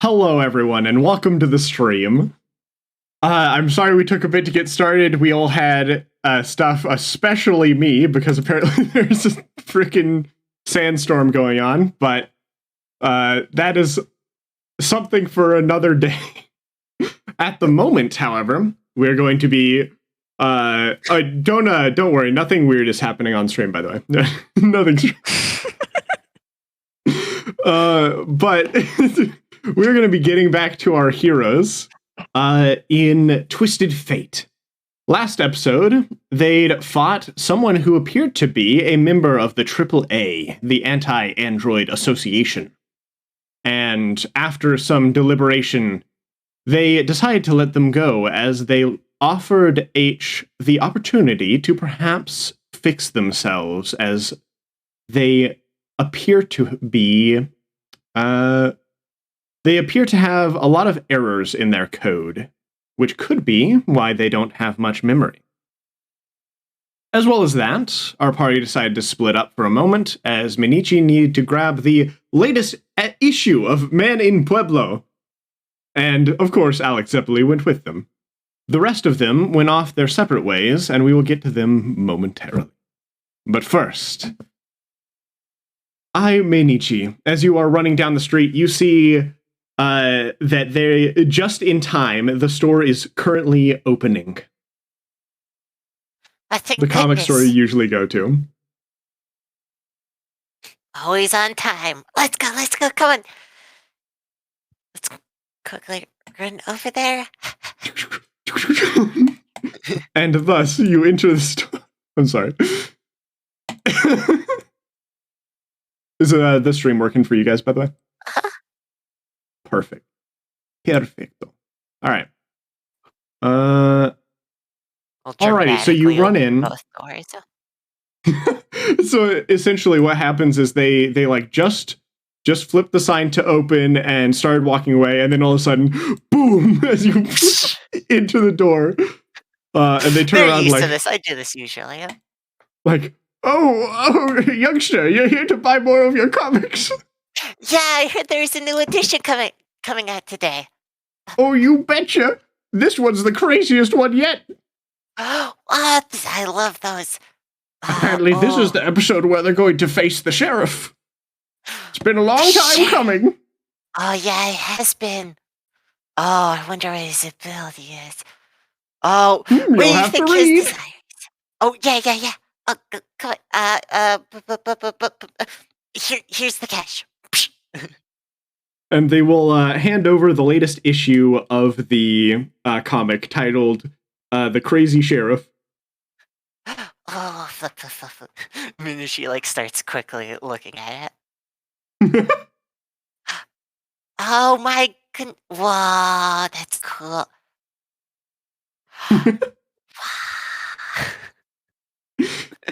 Hello, everyone, and welcome to the stream. I'm sorry we took a bit to get started. We all had stuff, especially me, because apparently there's a freaking sandstorm going on, but that is something for another day. At the moment, however, we're going to be... don't worry, nothing weird is happening on stream, by the way. Nothing's... but... We're going to be getting back to our heroes in Twisted Fate. Last episode, they'd fought someone who appeared to be a member of the AAA, the Anti-Android Association. And after some deliberation, they decided to let them go as they offered H the opportunity to perhaps fix themselves, as they appear to be... They appear to have a lot of errors in their code, which could be why they don't have much memory. As well as that, our party decided to split up for a moment, as Minichi needed to grab the latest issue of Man in Pueblo. And, of course, Alex Zeppeli went with them. The rest of them went off their separate ways, and we will get to them momentarily. But first, Minichi, as you are running down the street, you see... that they just in time, the store is currently opening. The comic store you usually go to. Always on time. Let's go, come on. Let's quickly run over there. And thus, you enter the store. I'm sorry. Is the stream working for you guys, by the way? Perfect. Perfecto. All right. Alrighty, so you run in. So essentially what happens is they like just flipped the sign to open and started walking away, and then all of a sudden, boom, as you into the door. And they turn around like... to this. I do this usually. Like, oh, youngster, you're here to buy more of your comics. Yeah, I heard there's a new edition coming out today. Oh, you betcha! This one's the craziest one yet. What? I love those. Apparently, this is the episode where they're going to face the sheriff. It's been a long time coming. Oh, yeah, it has been. Oh, I wonder what his ability is. Oh, you'll have to read. Oh, yeah. Oh, come on. Here's the cash. And they will hand over the latest issue of the comic titled The Crazy Sheriff. Oh, flip. Minishi starts quickly looking at it. Oh my goodness. Wow, that's cool.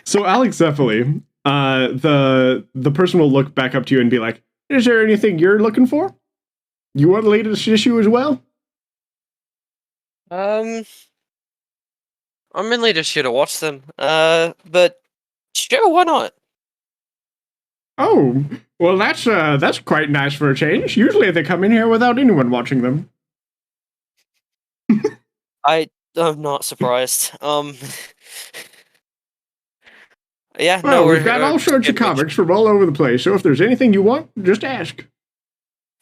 So Alex Zeppeli, the person will look back up to you and be like, is there anything you're looking for? You want the latest issue as well? I'm mainly just here to watch them. But sure, why not? Oh, well, that's quite nice for a change. Usually they come in here without anyone watching them. I'm not surprised. Yeah, well, no, we've got all sorts of comics from all over the place, so if there's anything you want, just ask.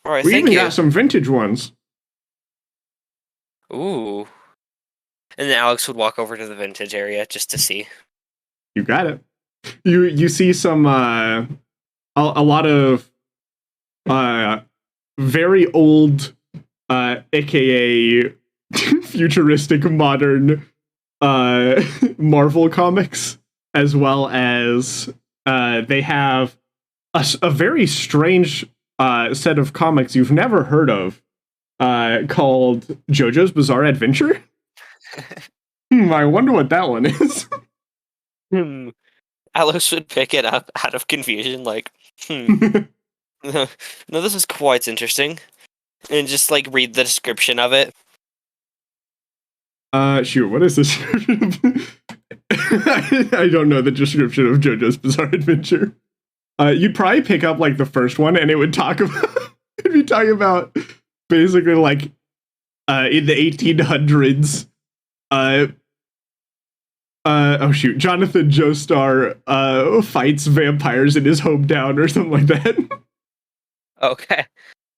All right, we thank even you. Got some vintage ones. Ooh. And then Alex would walk over to the vintage area just to see. You got it. You see some a lot of very old aka futuristic modern Marvel comics, as well as they have a very strange set of comics you've never heard of called JoJo's Bizarre Adventure. I wonder what that one is. Alex would pick it up out of confusion, No, this is quite interesting. And just, read the description of it. Shoot, what is the description? I don't know the description of JoJo's Bizarre Adventure. You'd probably pick up, the first one, and it would talk about... it'd be talking about basically like in the 1800s. Oh shoot, Jonathan Joestar fights vampires in his hometown or something like that. Okay.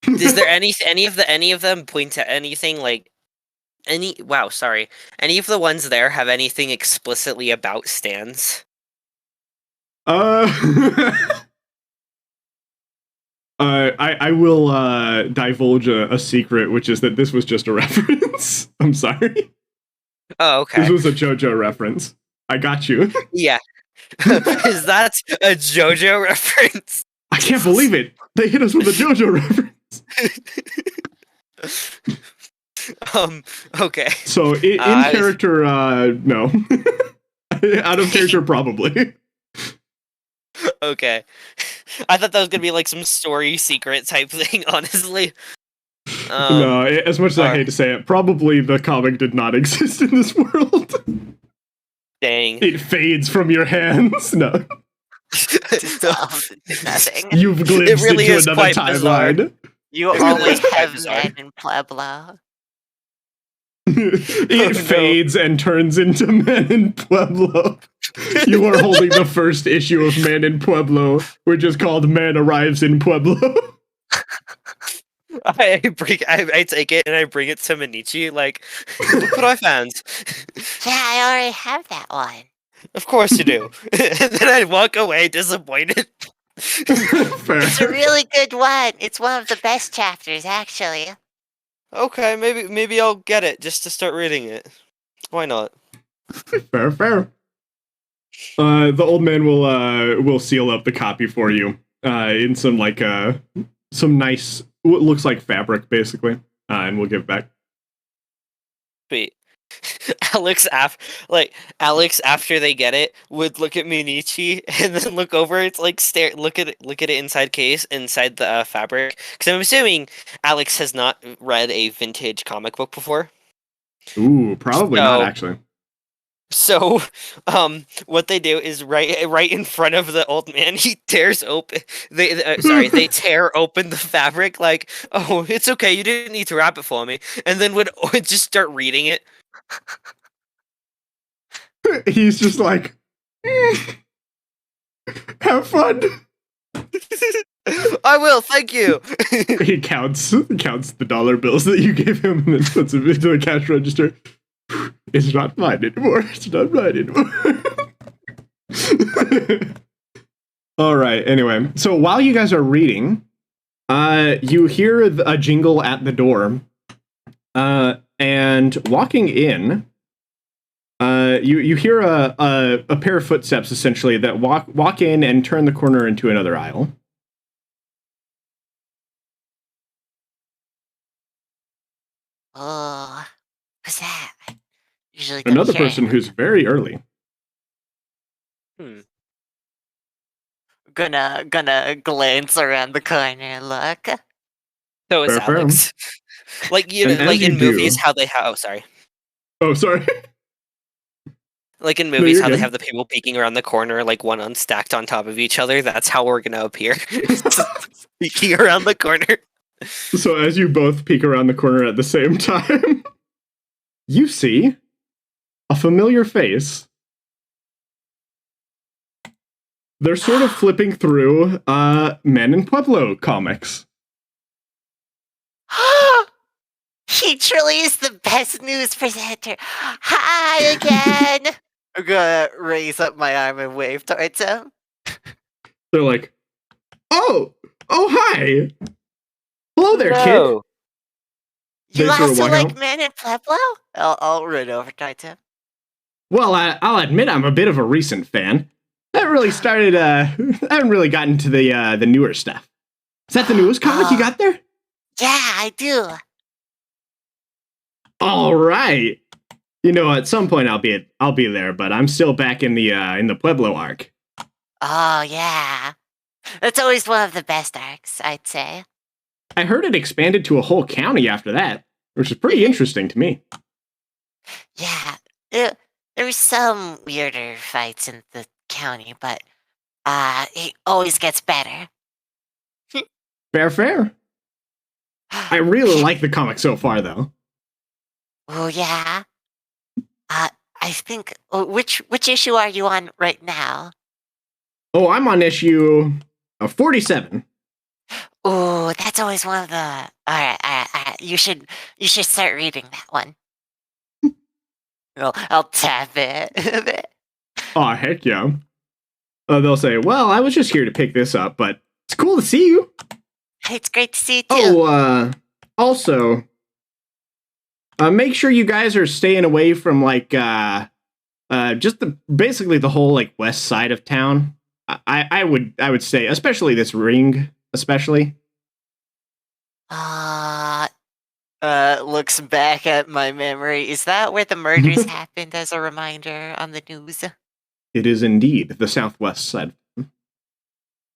Is there any of them point to anything like any? Wow, sorry. Any of the ones there have anything explicitly about stands? I will divulge a secret, which is that this was just a reference. I'm sorry. Oh, okay. This was a JoJo reference. I got you. Yeah. Is that a JoJo reference? I can't believe it. They hit us with a JoJo reference. Okay. So in character, no. Out of character, probably. Okay. I thought that was gonna be like some story secret type thing, honestly. No, as much as I hate to say it, probably the comic did not exist in this world. Dang. It fades from your hands. No. Nothing. You've glimpsed really into another timeline. You always have men in Pueblo. It fades and turns into Men in Pueblo. You are holding the first issue of Man in Pueblo, which is called Man Arrives in Pueblo. I take it and I bring it to Minichi, like, look what I found. Yeah, I already have that one. Of course you do. And then I walk away disappointed. Fair. It's a really good one. It's one of the best chapters, actually. Okay, maybe I'll get it just to start reading it. Why not? Fair. The old man will seal up the copy for you in some like some nice what looks like fabric basically, and we'll give it back. Sweet. Alex after they get it would look at Minichi and then look over. It's like look at it inside the fabric. Because I'm assuming Alex has not read a vintage comic book before. Ooh, probably not actually. So, what they do is right in front of the old man, he tears open. They tear open the fabric. Like, oh, it's okay. You didn't need to wrap it for me. And then would just start reading it. He's just like, have fun. I will, thank you. He counts the dollar bills that you gave him and then puts them into the cash register. It's not mine anymore. It's not mine anymore. All right. Anyway, so while you guys are reading, you hear a jingle at the door, and walking in, you hear a pair of footsteps essentially that walk in and turn the corner into another aisle. Oh, who's that? Usually Another person who's very early. Gonna glance around the corner and look. So it's Fair. Alex. Like like in movies, how they have. Oh, sorry. Oh, sorry. Like in movies, how good. they have the people peeking around the corner, like one unstacked on top of each other. That's how we're gonna appear. Peeking around the corner. So as you both peek around the corner at the same time, you see a familiar face. They're sort of flipping through Men in Pueblo comics. He truly is the best news presenter. Hi again. I'm gonna raise up my arm and wave towards him. They're like, oh, hi. Hello there, kid. You They sort of also walk like out. Men in Pueblo? I'll run over towards him. Well, I'll admit I'm a bit of a recent fan. I haven't really started. I haven't really gotten to the newer stuff. Is that the newest comic you got there? Yeah, I do. All right. You know, at some point I'll be there, but I'm still back in the Pueblo arc. Oh yeah, that's always one of the best arcs, I'd say. I heard it expanded to a whole county after that, which is pretty interesting to me. Yeah, there were some weirder fights in the county, but it always gets better. Fair. I really like the comic so far, though. Oh yeah. I think. Which issue are you on right now? Oh, I'm on issue 47. Oh, that's always one of the. All right. You should start reading that one. I'll tap it. Oh, heck yeah. They'll say, well, I was just here to pick this up, but it's cool to see you. It's great to see you too. Oh, also, make sure you guys are staying away from, like, just basically the whole, like, west side of town. I would say, especially this ring, especially. Looks back at my memory. Is that where the murders happened as a reminder on the news? It is indeed the southwest side.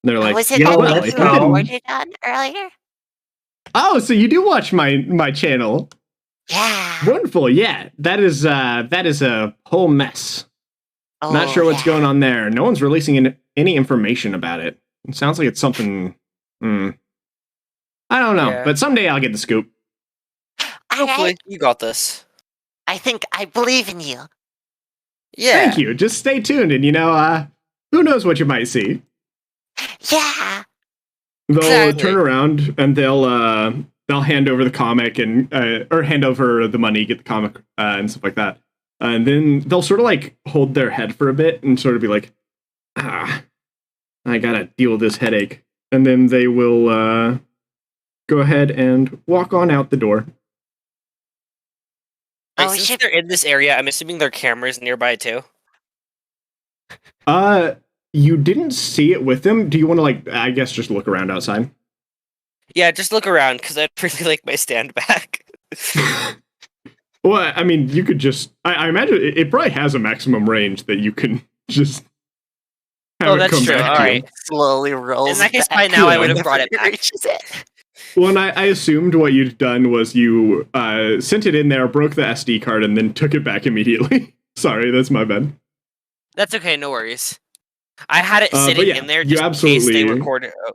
They're like, was it yeah, that well, you if you didn't- reported on earlier? Oh, so you do watch my channel? Yeah. Wonderful. Yeah, that is a whole mess. Not sure what's going on there. No one's releasing any information about it. It sounds like it's something. I don't know, Yeah. but someday I'll get the scoop. Hopefully, you got this. I think I believe in you. Yeah. Thank you. Just stay tuned, and who knows what you might see. Yeah. They'll Exactly. turn around and they'll hand over the comic and or hand over the money, get the comic and stuff like that. And then they'll sort of like hold their head for a bit and sort of be like, I gotta deal with this headache. And then they will go ahead and walk on out the door. Wait, since they're in this area, I'm assuming there are cameras nearby too. You didn't see it with them. Do you want to, like, I guess just look around outside? Yeah, just look around because I'd really like my stand back. Well, I mean, you could just. I imagine it probably has a maximum range that you can just. Oh, that's true. All right. Slowly rolls. In that case, back by now I would have whenever brought it he back. reaches it. Well, and I assumed what you'd done was you sent it in there, broke the SD card, and then took it back immediately. Sorry, that's my bad. That's okay. No worries. I had it sitting yeah, in there you just in case they absolutely- recorded. Oh,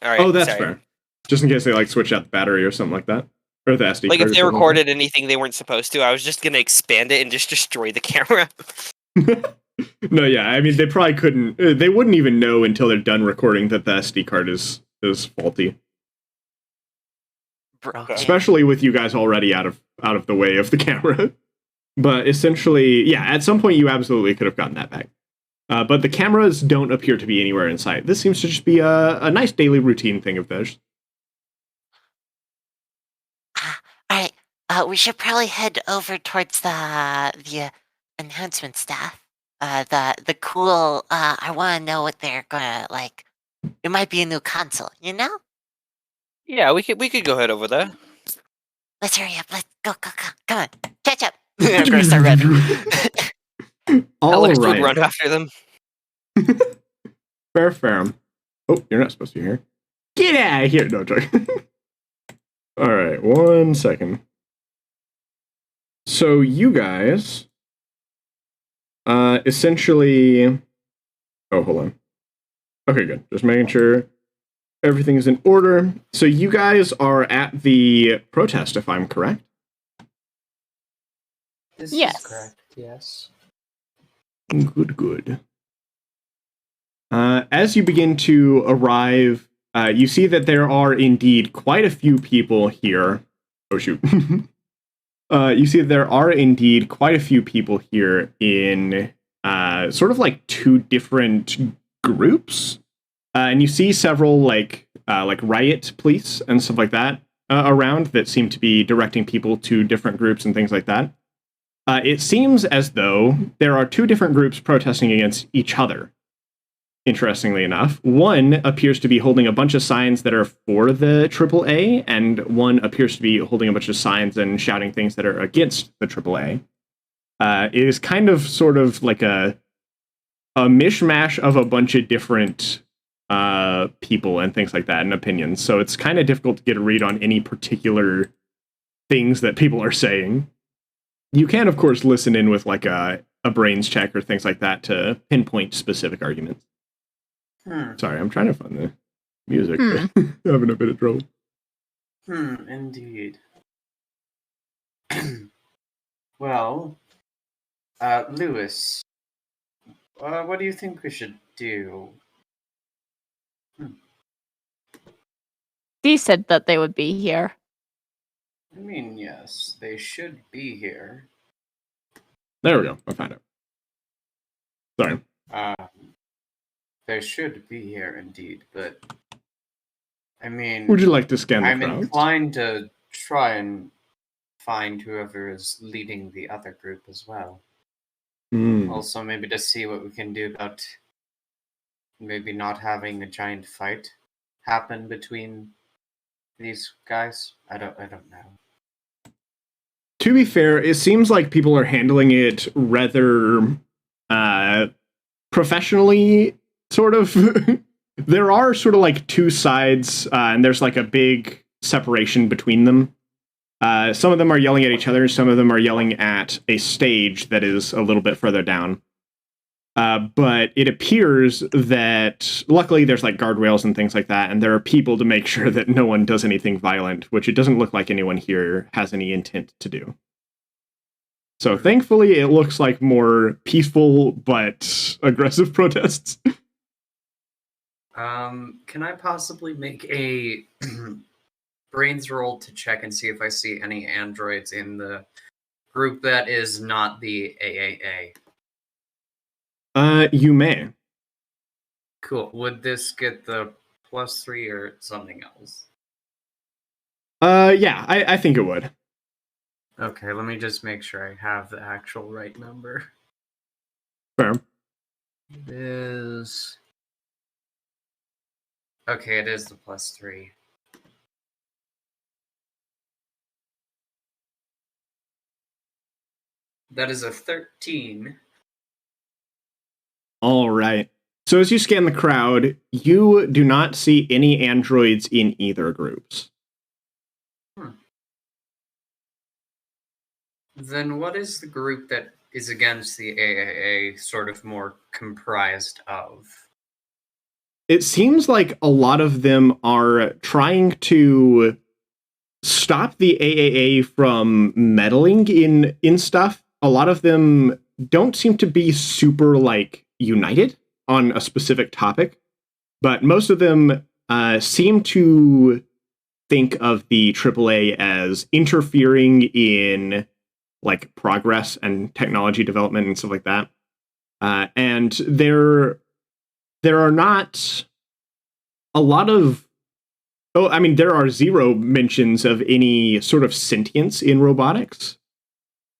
all right. Oh, that's sorry. fair. Just in case they like switch out the battery or something like that, or the SD Like card. if they recorded anything they weren't supposed to, I was just gonna expand it and just destroy the camera. No, yeah, I mean they probably couldn't. They wouldn't even know until they're done recording that the SD card is faulty. Broken. Especially with you guys already out of the way of the camera. But essentially, yeah, at some point you absolutely could have gotten that back. But the cameras don't appear to be anywhere in sight. This seems to just be a nice daily routine thing of theirs. All right. We should probably head over towards the announcement staff. The cool. I want to know what they're gonna like. It might be a new console, you know? Yeah, we could go head over there. Let's hurry up. Let's go. Come on. Catch up. I'm gonna start running. All Alex would right. run after them. Fair. Oh, you're not supposed to be here. Get out of here. No, joke. All right, 1 second. So you guys essentially... Oh, hold on. Okay, good. Just making sure everything is in order. So you guys are at the protest, if I'm correct? This Yes. is correct, yes. Good. As you begin to arrive, you see that there are indeed quite a few people here. Oh, shoot. You see that there are indeed quite a few people here in sort of like two different groups. And you see several like riot police and stuff like that around that seem to be directing people to different groups and things like that. It seems as though there are two different groups protesting against each other. Interestingly enough, one appears to be holding a bunch of signs that are for the AAA, and one appears to be holding a bunch of signs and shouting things that are against the AAA. It is kind of sort of like a mishmash of a bunch of different people and things like that and opinions. So it's kind of difficult to get a read on any particular things that people are saying. You can, of course, listen in with like a brains check or things like that to pinpoint specific arguments. Sorry, I'm trying to find the music. Having a bit of trouble. Indeed. Well, Lewis, what do you think we should do? Dee said that they would be here. I mean, yes, they should be here. There we go. I found it. Sorry. They should be here indeed, but I mean, Would you like to scan the I'm crowds? inclined to try and find whoever is leading the other group as well. Also, maybe to see what we can do about maybe not having a giant fight happen between these guys. I don't know. To be fair, it seems like people are handling it rather professionally, sort of. There are sort of like two sides, and there's like a big separation between them. Some of them are yelling at each other, some of them are yelling at a stage that is a little bit further down. But it appears that, luckily, there's like guardrails and things like that, and there are people to make sure that no one does anything violent, which it doesn't look like anyone here has any intent to do. So thankfully, it looks like more peaceful but aggressive protests. Can I possibly make a brains roll to check and see if I see any androids in the group that is not the AAA? You may. Cool. Would this get the +3 or something else? Yeah, I think it would. Okay, let me just make sure I have the actual right number. Fair. It is... Okay, it is the +3. That is a 13. All right. So as you scan the crowd, you do not see any androids in either groups. Then what is the group that is against the AAA sort of more comprised of? It seems like a lot of them are trying to stop the AAA from meddling in stuff. A lot of them don't seem to be super like united on a specific topic, but most of them seem to think of the AAA as interfering in like progress and technology development and stuff like that. And there are not a lot of... Oh, I mean, there are zero mentions of any sort of sentience in robotics.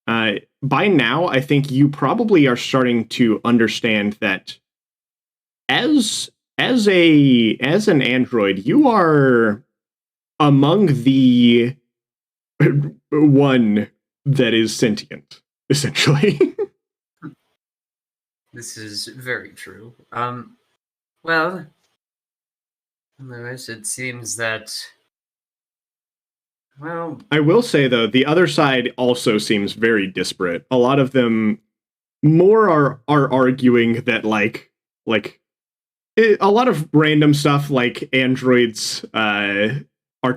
By now, I think you probably are starting to understand that as an android, you are among the one that is sentient, essentially. This is very true. Well, Lewis, it seems that... Well... I will say, though, the other side also seems very disparate. A lot of them more are arguing that, like a lot of random stuff, like androids are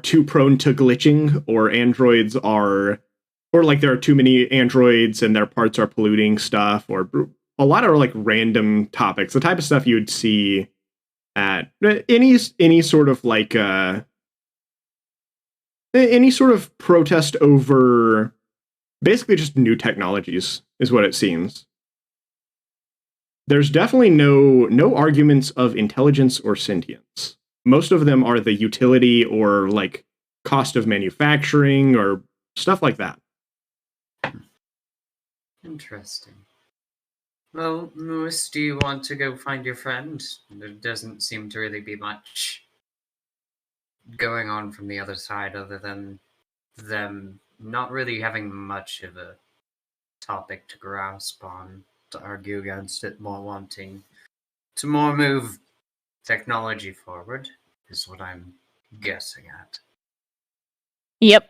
too prone to glitching, or androids are... Or, like, there are too many androids and their parts are polluting stuff, or a lot of, like, random topics. The type of stuff you would see at any sort of, like, any sort of protest over basically just new technologies, is what it seems. There's definitely no arguments of intelligence or sentience. Most of them are the utility or, like, cost of manufacturing or stuff like that. Interesting. Well, Lewis, do you want to go find your friend? There doesn't seem to really be much going on from the other side other than them not really having much of a topic to grasp on, to argue against it, more wanting to more move technology forward, is what I'm guessing at. Yep.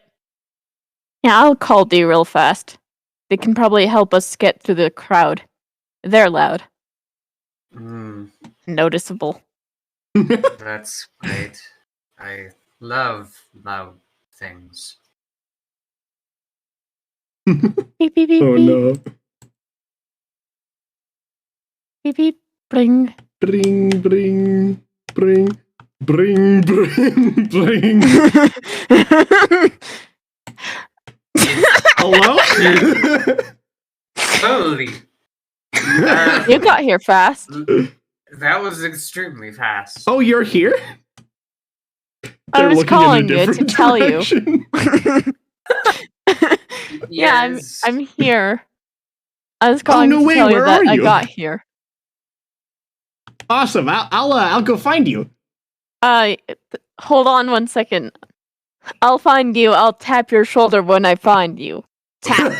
Yeah, I'll call D real fast. They can probably help us get through the crowd. They're loud. Noticeable. That's great. I love loud things. Beep, beep, beep, Oh beep, no. beep, beep, bring. Bring, bring, bring, bring, bring, bring. Hello? Holy! You got here fast. That was extremely fast. Oh, you're here? I They're was looking in a calling you to different tell you. direction. Yeah, Yes. I'm here. I was calling no to way, tell you where that are I you? got here. Awesome. I'll go find you. Hold on 1 second. I'll find you. I'll tap your shoulder when I find you. Tap.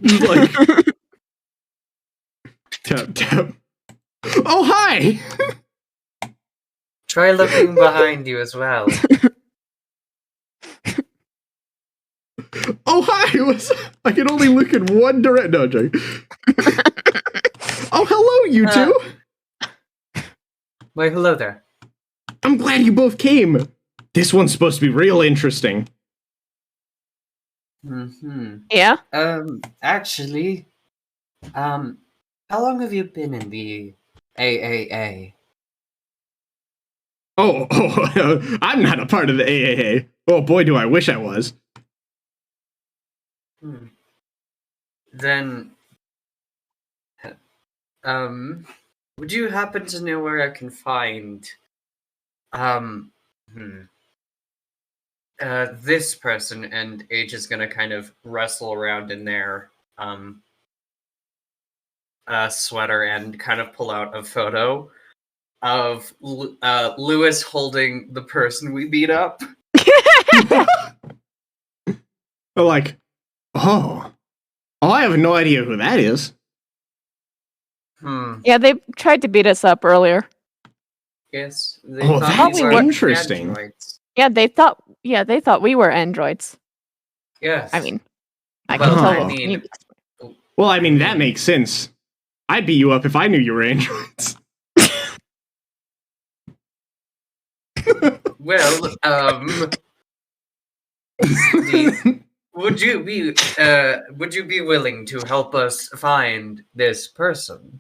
Just like tap tap. Oh hi. Try looking behind you as well. Oh hi. I can only look in one direction. No, I'm joking. Oh hello, you two. Why, hello there. I'm glad you both came. This one's supposed to be real interesting. Mm-hmm. Yeah? Actually, how long have you been in the AAA? Oh, I'm not a part of the AAA. Oh boy, do I wish I was. Then, would you happen to know where I can find, this person? And Age is gonna kind of wrestle around in their, sweater and kind of pull out a photo of, Lewis holding the person we beat up. They're like, oh, I have no idea who that is. Yeah, they tried to beat us up earlier. Yes. They Oh, thought that's we were interesting. androids. Yeah, they thought we were androids. Yes. I mean, I Well, can tell. I what mean- you- Well, I mean, that makes sense. I'd beat you up if I knew you were androids. Well, would you be willing to help us find this person?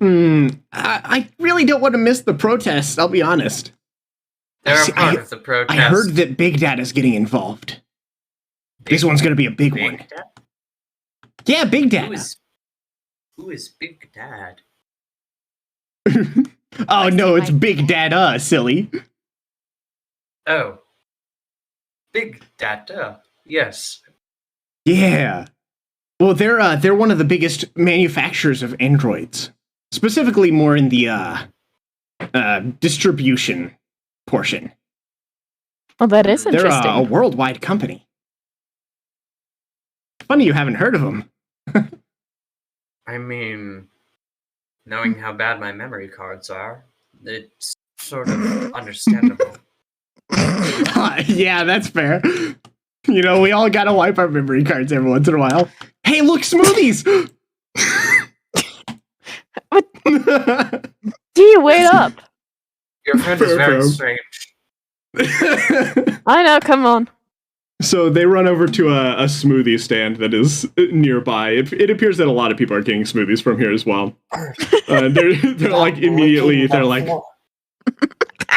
I really don't want to miss the protests, I'll be honest. They're See, a part of the protest. I heard that Big Dad is getting involved. This one's going to be a big one. Dad? Yeah, Big Dad. Who is Big Dad? Oh, no, it's Big Dad, silly. Oh. Big Data. Yes. Yeah. Well, they're one of the biggest manufacturers of androids. Specifically more in the distribution portion. Well, that is They're interesting. a worldwide company. Funny you haven't heard of them. I mean, knowing how bad my memory cards are, it's sort of understandable. Yeah, that's fair. You know, we all gotta wipe our memory cards every once in a while. Hey, look, Smoothies! Gee, wait up. Your friend is very Fair. strange. I know, come on. So they run over to a smoothie stand that is nearby. It appears that a lot of people are getting smoothies from here as well. They're like immediately, they're like,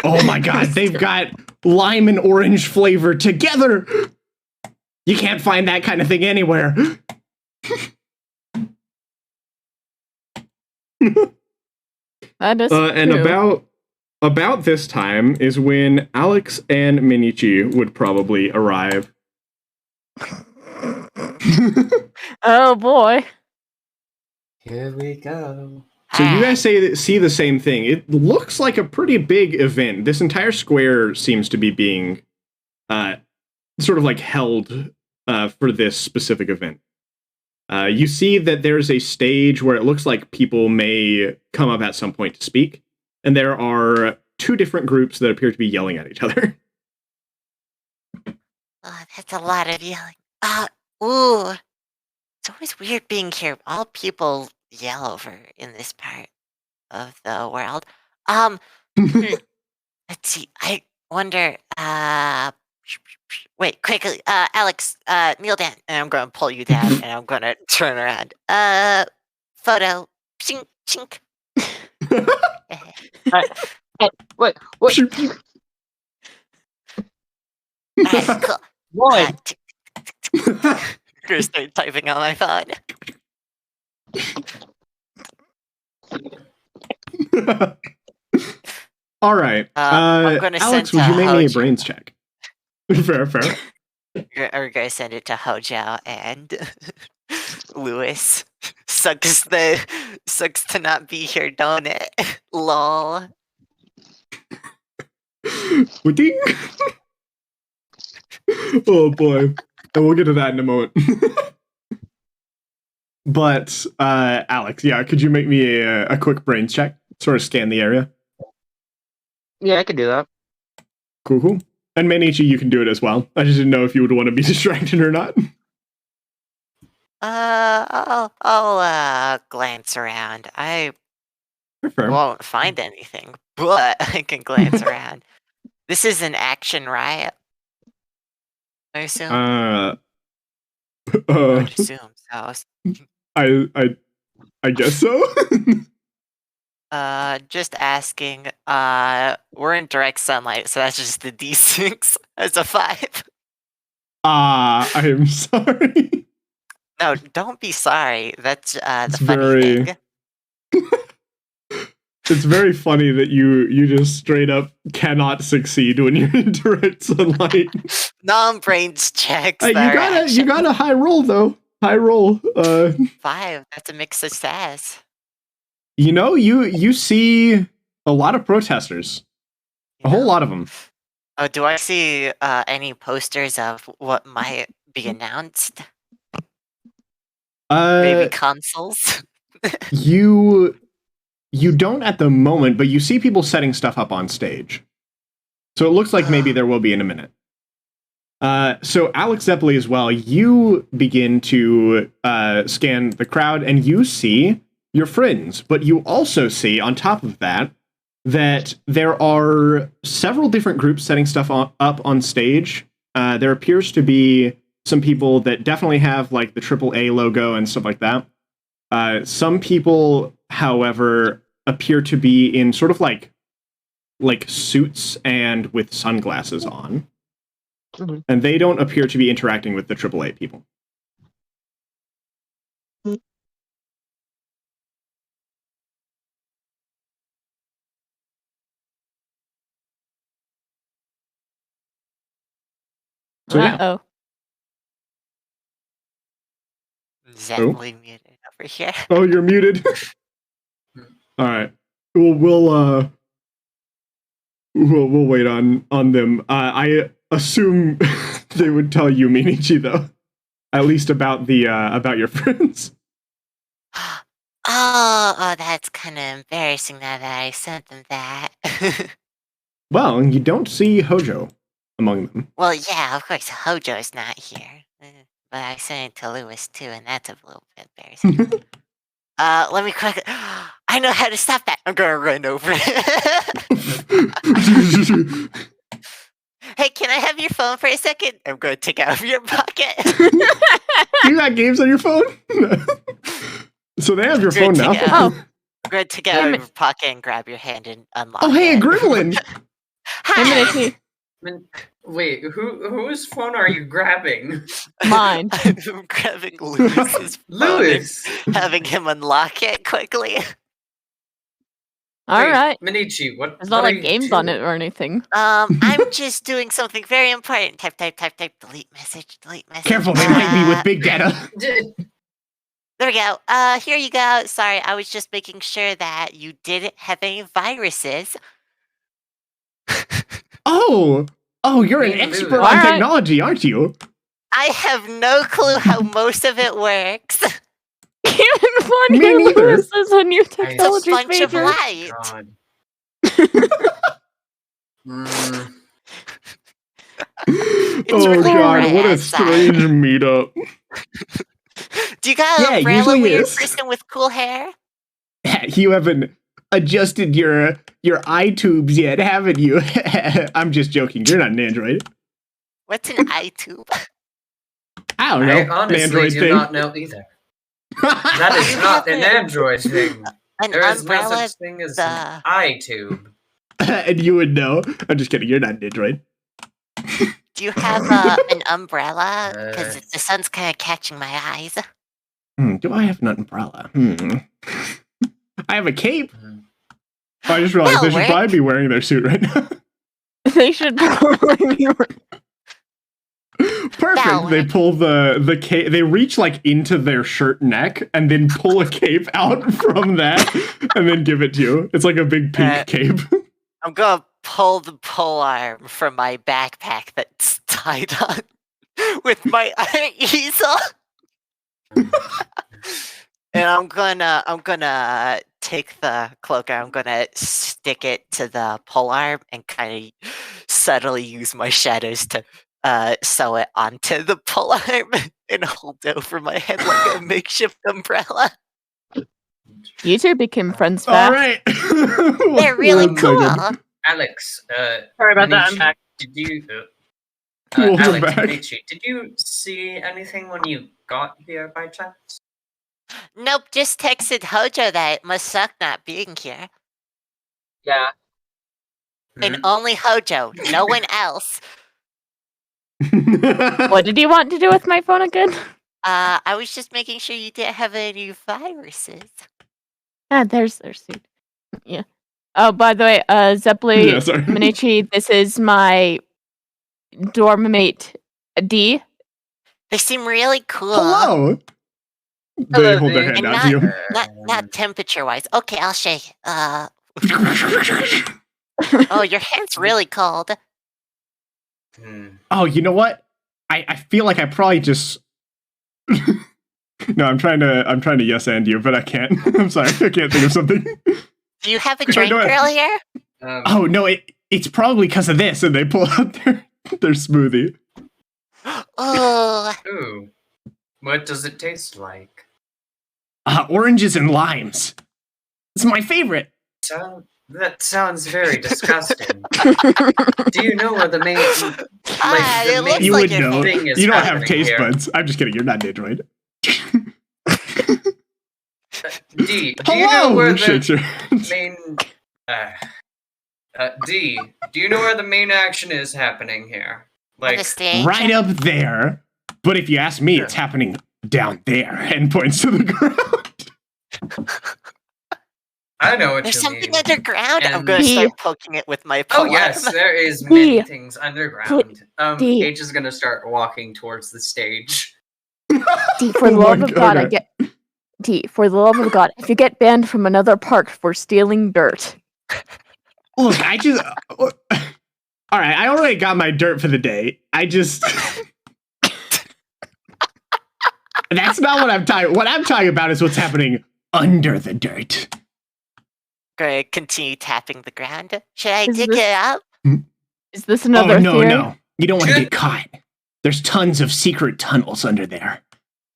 oh my god, they've got lime and orange flavor together! You can't find that kind of thing anywhere. That is And true. about this time is when Alex and Minichi would probably arrive. Oh boy. Here we go. So you guys see the same thing. It looks like a pretty big event. This entire square seems to be being sort of like held for this specific event. You see that there's a stage where it looks like people may come up at some point to speak, and there are two different groups that appear to be yelling at each other. Oh, that's a lot of yelling. Ooh. It's always weird being here. All people yell over in this part of the world. Let's see. wonder. Wait, quickly, Alex, kneel down, and I'm gonna pull you down, and I'm gonna turn around. Photo. Chink, chink. What? Alright, cool. What? I'm gonna start typing on my phone. All right. I'm gonna Alex, send would you to make me a Hojo. brains check? Fair. We're gonna send it to Hojo and Lewis. Sucks to not be here, don't it? Lol. Ding. Oh boy. And we'll get to that in a moment. But Alex, yeah, could you make me a quick brains check? Sort of scan the area. Yeah, I could do that. Cool. And Manichi, you can do it as well. I just didn't know if you would want to be distracted or not. I'll glance around. I Fair. won't find anything, but I can glance around. This is an action riot, I assume. I would assume so. I guess so. Just asking. We're in direct sunlight, so that's just the D6 as a 5. I'm sorry. No, don't be sorry. That's It's the funny very- thing. It's very funny that you just straight up cannot succeed when you're in direct sunlight. Non-brains checks. You got a high roll though. High roll. 5. That's a mixed success. You see a lot of protesters. A whole lot of them. Oh, do I see any posters of what might be announced? Maybe consoles? You don't at the moment, but you see people setting stuff up on stage. So it looks like maybe there will be in a minute. So Alex Zeppeli as well, you begin to scan the crowd and you see your friends, but you also see on top of that there are several different groups setting stuff up on stage. There appears to be some people that definitely have like the AAA logo and stuff like that. Some people, however, appear to be in sort of like suits and with sunglasses on. Mhm. And they don't appear to be interacting with the AAA people. So yeah. Uh-oh. Zeppeli muted over here. Oh, you're muted. All right. We'll wait on them. I assume they would tell you, Minichi, though, at least about your friends. Oh, that's kind of embarrassing now that I sent them that. Well, you don't see Hojo among them. Well, yeah, of course, Hojo's not here. But I sent it to Lewis too, and that's a little bit embarrassing. Let me quick. I know how to stop that. I'm gonna run over. Hey, can I have your phone for a second? I'm gonna take it out of your pocket. You got games on your phone? So they have your Good phone to now. go. Oh, I'm gonna take it out of your pocket and grab your hand and unlock Oh, hey, it. Gremlin! hey, Hi! Minichi. Wait, whose phone are you grabbing? Mine. I'm grabbing Lewis's phone Lewis! and having him unlock it quickly. All right. Minichi, what? There's not what are like you games on it doing? or anything. I'm just doing something very important. Type, delete message. Careful, they might be with big data. There we go. Here you go. Sorry, I was just making sure that you didn't have any viruses. Oh, you're an Hey, Lewis. expert on All right. technology, aren't you? I have no clue how most of it works. Even funnier, Me neither. Lewis is a new It's a technology bunch of major. light. God. Mm, It's Oh really god, bright what a outside. strange meetup. Do you got Yeah, an umbrella usually weird is. person with cool hair? You have an adjusted your eye tubes yet, haven't you? I'm just joking. You're not an android. What's an eye tube? I don't know. I An honestly android do thing. not know either. That is not an android thing. An There is no umbrella? such thing as an eye tube. And you would know. I'm just kidding. You're not an android. Do you have an umbrella? Because the sun's kind of catching my eyes. Do I have an umbrella? I have a cape. Oh, I just realized That'll they should work. probably be wearing their suit right now. They should probably be. Perfect. That'll They work. pull the cape. They reach like into their shirt neck and then pull a cape out from that and then give it to you. It's like a big pink cape. I'm gonna pull the polearm from my backpack that's tied on with my iron easel. And I'm gonna take the cloak and I'm gonna stick it to the polearm and kind of subtly use my shadows to sew it onto the polearm and hold it over my head like a makeshift umbrella. You two became friends All fast. right. They're really One cool. second. Alex, Sorry about that. I'm Manichi, back. Did you, Welcome Alex, back. Manichi, did you see anything when you got here by chance? Nope, just texted Hojo that it must suck not being here. Yeah. And Hmm? only Hojo, no one else. What did you want to do with my phone again? I was just making sure you didn't have any viruses. Ah, there's their suit. Yeah. Oh, by the way, Zeppeli, Yeah, sorry. Minichi, this is my dorm mate, D. They seem really cool. Hello. They Hello, hold their dude. hand And out to you. not temperature wise. Okay, I'll shake. Oh, your hand's really cold. Oh, you know what? I feel like I probably just. No, I'm trying to yes and you, but I can't. I'm sorry, I can't think of something. Do you have a No, drink no, earlier? Oh no, it's probably because of this, and they pull out their smoothie. Oh, Ooh. What does it taste like? Oranges and limes. It's my favorite. That sounds very disgusting. Do you know where the main it looks You like would your know. thing is You don't have happening taste here? buds. I'm just kidding. You're not an android. D, do you know Hello. where Shakes the your hands. main D, do you know where the main action is happening here? on the Like, stage. Right up there. But if you ask me, it's happening down there, and points to the ground. I know what There's you something mean. underground. I'm And- gonna D. start poking it with my Oh polearm. yes, there is many D. things underground. D. H is gonna start walking towards the stage. D, for the Oh love my of God, I God. get. D, for the love of God, if you get banned from another park for stealing dirt. Look, I just. All right, I already got my dirt for the day. I just. That's not what I'm talking. What I'm talking about is what's happening under the dirt. Gonna continue tapping the ground. Should I Is dig this- it up? Is this another Oh no, theory? no! You don't want to get caught. There's tons of secret tunnels under there.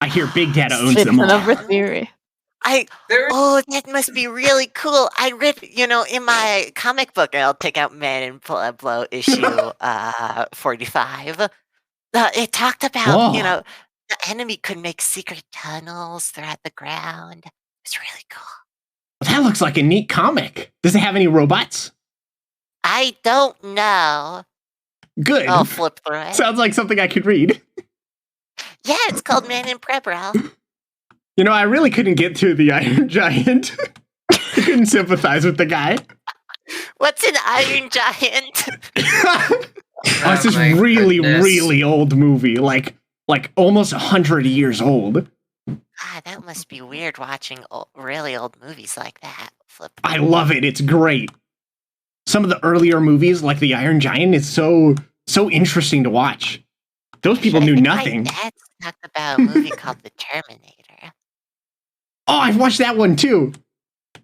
I hear Big Data owns It's them all. another theory. There is That must be really cool. I read, in my comic book, I'll take out Man and Blow issue 45. It talked about, Whoa. the enemy could make secret tunnels throughout the ground. It's really cool. That looks like a neat comic. Does it have any robots? I don't know. Good. I'll flip through it. Sounds like something I could read. Yeah, it's called Man in Prepro. You know, I really couldn't get through the Iron Giant. I couldn't sympathize with the guy. What's an Iron Giant? It's this my really, goodness. really old movie, like almost 100 years old. That must be weird watching really old movies like that. Flip. I love it. It's great. Some of the earlier movies, like the Iron Giant, is so interesting to watch. Those people I knew think nothing. My dad talked about a movie called The Terminator. Oh, I've watched that one too.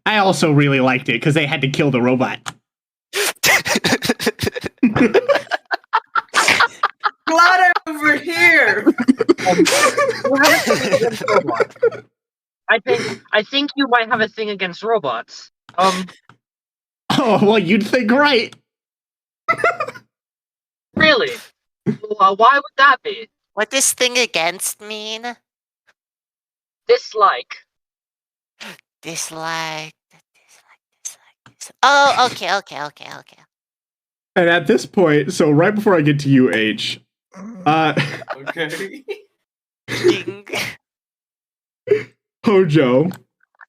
I also really liked it because they had to kill the robot. blood over here. I think you might have a thing against robots. Oh, well, you'd think right. Really? Why would that be? What does thing against mean? Dislike. Dislike. Oh, okay. And at this point, so right before I get to you, H, Okay. Ding. Hojo,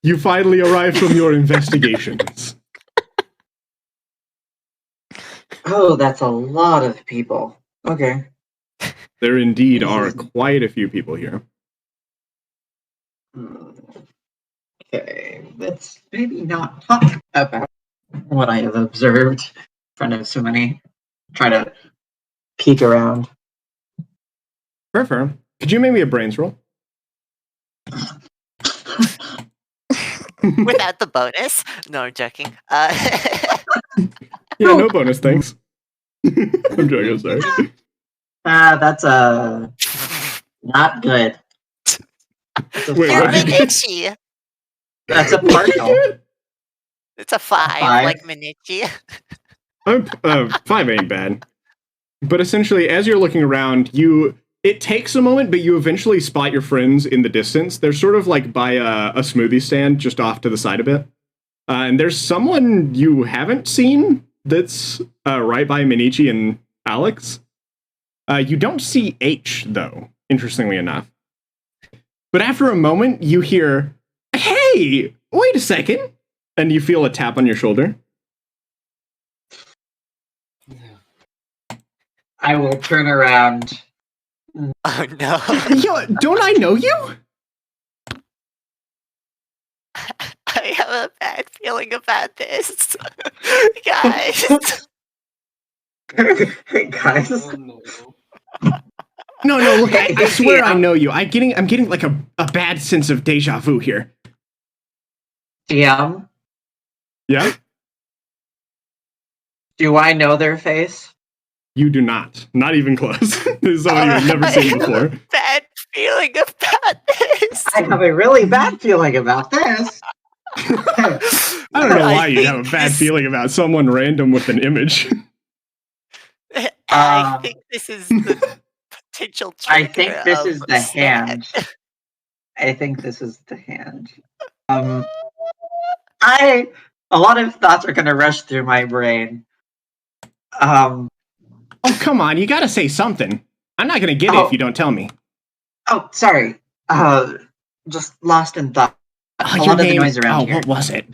you finally arrived from your investigations. Oh, that's a lot of people. Okay. There indeed are quite a few people here. Okay, let's maybe not talk about what I have observed in front of so many. Try to peek around. Fair. Could you make me a brains roll? Without the bonus? No, I'm joking. Yeah, no bonus, thanks. I'm joking, I'm sorry. That's not good. That's a Wait, You're what? five. Minichi. That's a partial. It's a 5, Five. like Minichi. 5 ain't bad. But essentially, as you're looking around, it takes a moment, but you eventually spot your friends in the distance. They're sort of like by a smoothie stand just off to the side a bit. And there's someone you haven't seen that's right by Minichi and Alex. You don't see H, though, interestingly enough. But after a moment, you hear, "Hey, wait a second," and you feel a tap on your shoulder. I will turn around. Oh no. Yo, don't I know you? I have a bad feeling about this. Guys. Hey guys. Oh no. No, look, I swear Yeah. I know you. I'm getting like a bad sense of deja vu here. DM, Yeah? do I know their face? You do not. Not even close. This is somebody you've never seen before. Bad feeling about this. I have a really bad feeling about this. I don't know why you have a bad feeling about someone random with an image. I think this is the potential I think trigger this of is the Stan. hand. I think this is the hand. A lot of thoughts are gonna rush through my brain. Oh, come on. You gotta say something. I'm not gonna get it if you don't tell me. Oh, sorry. Just lost in thought. Oh, A your lot of the name. noise around here. What was it?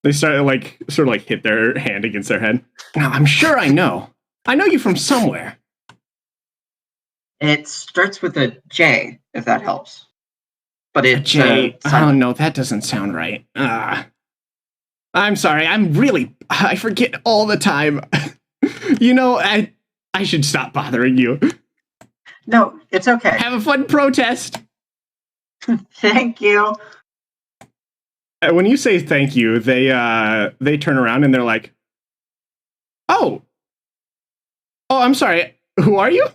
They started sort of hit their hand against their head. No, I'm sure I know. I know you from somewhere. It starts with a J, if that helps. But A it's J. Oh silent. no, that doesn't sound right. I'm sorry. I forget all the time. You know, I should stop bothering you. No, it's okay. Have a fun protest. Thank you. When you say thank you, they turn around and they're like, "Oh, I'm sorry. Who are you?"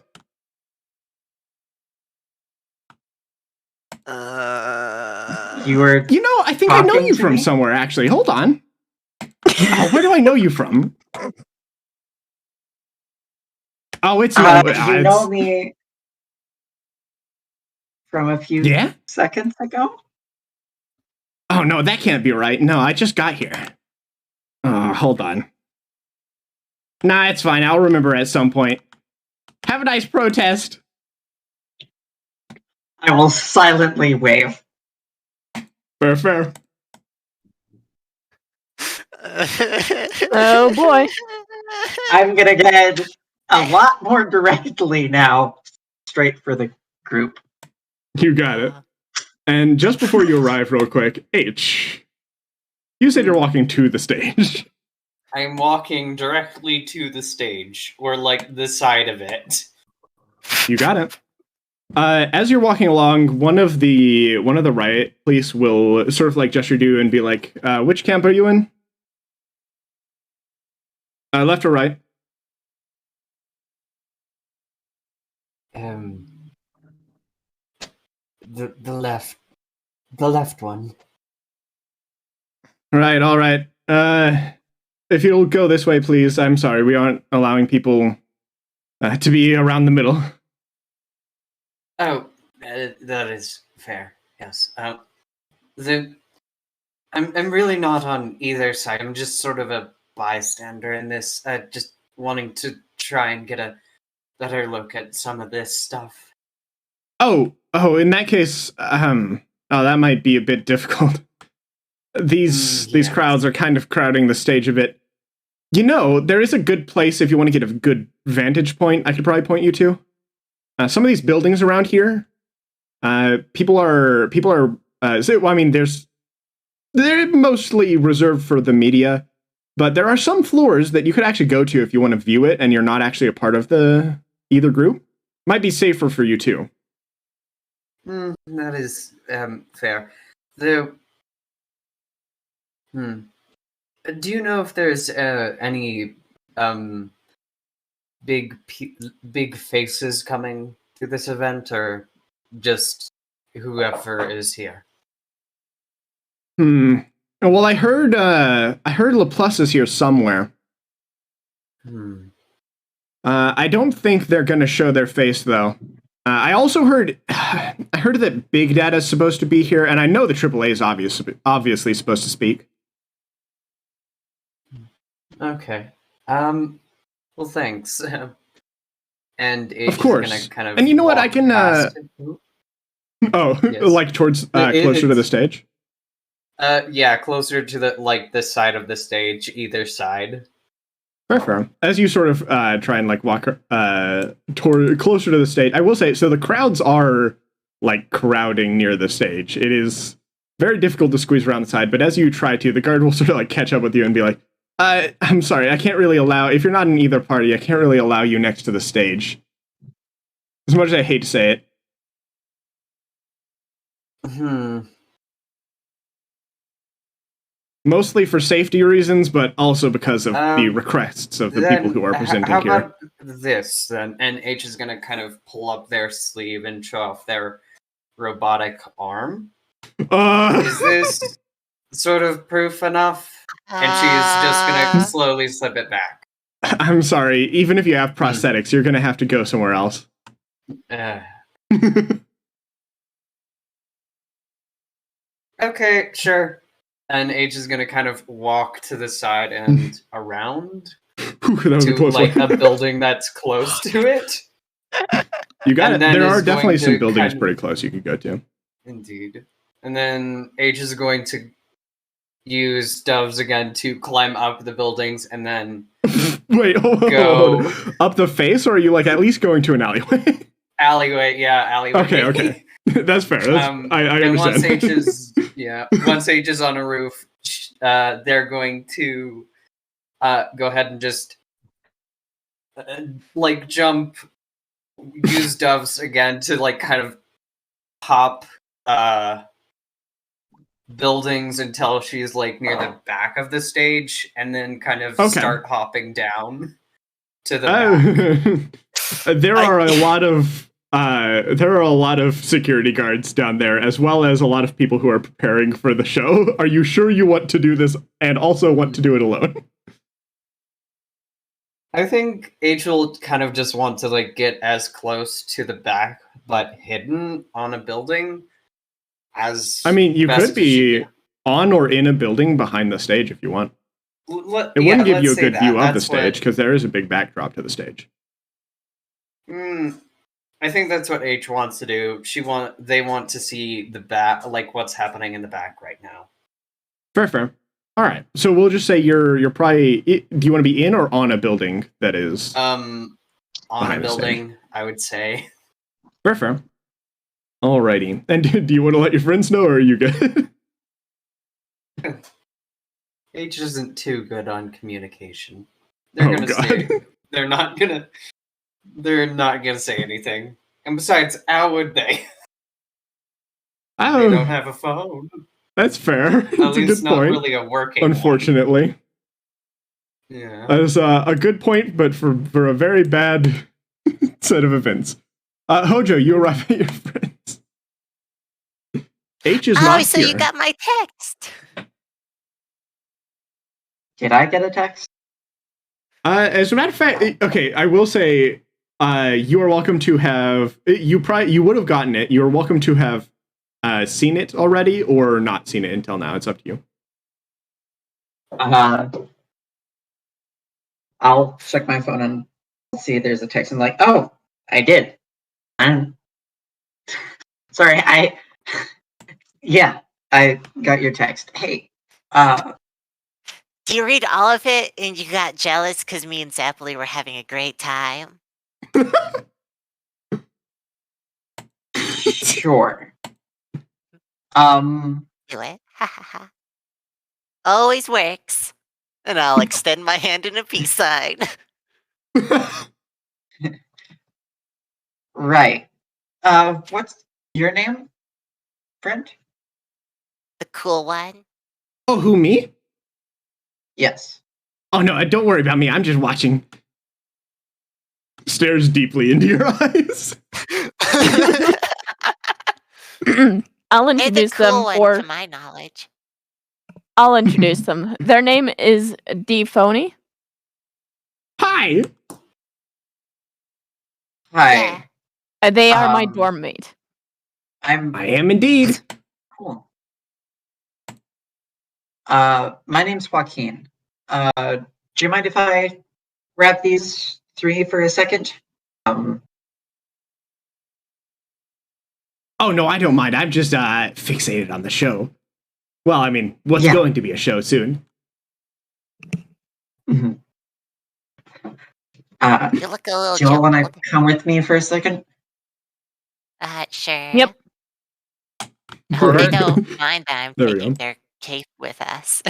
You were. You know, I think I know Talking you to from me? somewhere. Actually, hold on. Where do I know you from? Oh, it's no. You know me from a few Yeah. seconds ago? Oh no, that can't be right. No, I just got here. Hold on. Nah, it's fine. I'll remember at some point. Have a nice protest. I will silently wave. Fair. Oh boy. I'm gonna get a lot more directly now, straight for the group. You got it. And just before you arrive, real quick, H, you said you're walking to the stage. I'm walking directly to the stage, or like the side of it. You got it. As you're walking along, one of the riot police will sort of like gesture to you and be like, "Which camp are you in? Left or right?" The left one. Right, all right. If you'll go this way, please. I'm sorry, we aren't allowing people to be around the middle. Oh, that is fair. Yes. The I'm really not on either side. I'm just sort of a bystander in this. Just wanting to try and get a better look at some of this stuff. Oh, in that case, that might be a bit difficult. These Yes. crowds are kind of crowding the stage a bit. You know, there is a good place if you want to get a good vantage point. I could probably point you to some of these buildings around here. People are. They're mostly reserved for the media, but there are some floors that you could actually go to if you want to view it, and you're not actually a part of either group. Might be safer for you too. That is fair. Do you know if there's any big faces coming to this event, or just whoever is here? Well, I heard Laplace is here somewhere. I don't think they're going to show their face, though. I also heard that Big Data is supposed to be here, and I know the AAA is obviously supposed to speak. Okay. Well, thanks. And H of course. is gonna kind of and you know what? I can. Yes. Like towards closer to the stage. Yeah, closer to the side of the stage, either side. Fair. As you sort of try and like walk toward closer to the stage, I will say, so the crowds are like crowding near the stage. It is very difficult to squeeze around the side, but as you try to, the guard will sort of like catch up with you and be like, I'm sorry, I can't really allow, if you're not in either party, I can't really allow you next to the stage. As much as I hate to say it. Mostly for safety reasons, but also because of the requests of the people who are presenting how here. about this then? And H is gonna kind of pull up their sleeve and show off their robotic arm. Is this sort of proof enough? And she's just gonna slowly slip it back. I'm sorry, even if you have prosthetics, you're gonna have to go somewhere else. Okay, sure. And H is gonna kind of walk to the side and around That was a to close like one. a building that's close to it. You got And it. then There are is definitely going some to buildings kind- pretty close you could go to. Indeed. And then H is going to use doves again to climb up the buildings and then Wait, hold Go. on. Up the face, or are you like at least going to an alleyway? alleyway. Okay. That's fair. I and understand. once H is on a roof, they're going to go ahead and just like jump, use doves again to like kind of hop buildings until she's like near the back of the stage, and then kind of start hopping down to the back. There are a lot of security guards down there, as well as a lot of people who are preparing for the show. Are you sure you want to do this and also want to do it alone? I think H will kind of just want to like get as close to the back, but hidden on a building. You could be on or in a building behind the stage if you want. It wouldn't give you a good view of the stage because there is a big backdrop to the stage. I think that's what H wants to do. They want to see the back, like what's happening in the back right now. Fair. All right. So we'll just say you're probably. Do you want to be in or on a building that is? On a building, I would say. Fair. Alrighty. And do you want to let your friends know, or are you good? H isn't too good on communication. They're not gonna say anything. And besides, how would they? They don't have a phone. That's fair. At That's least a good not point. really a working Unfortunately. one. Yeah. That's a good point, but for a very bad set of events. Hojo, you arrive at your friends. H is not so here. you got my text. Did I get a text? As a matter of fact, okay, I will say, you are welcome to have you would have gotten it. You are welcome to have seen it already or not seen it until now. It's up to you. I'll check my phone and see if there's a text. I'm like, oh, I did. I'm sorry. Yeah, I got your text. Hey, Do you read all of it and you got jealous because me and Zappily were having a great time? sure. Do it. Ha ha ha. Always works. And I'll extend my hand in a peace sign. Right. What's your name, friend? The cool one. Oh, who, me? Yes. Oh no, don't worry about me. I'm just watching. Stares deeply into your eyes. I'll They're the introduce cool them one, for. to my knowledge. I'll introduce them. Their name is D Phony. Hi. Hi. Yeah. They are my Um, dorm mate. I am indeed. Cool. My name's Joaquin. Do you mind if I grab these three for a second? Oh no, I don't mind. I'm just fixated on the show. Well, I mean, what's Yeah. going to be a show soon? Mm-hmm. You look a little Do you all want to jumbled. come with me for a second? Sure. Yep. I hope they Alright. don't mind that I'm There we taking go. their cape with us.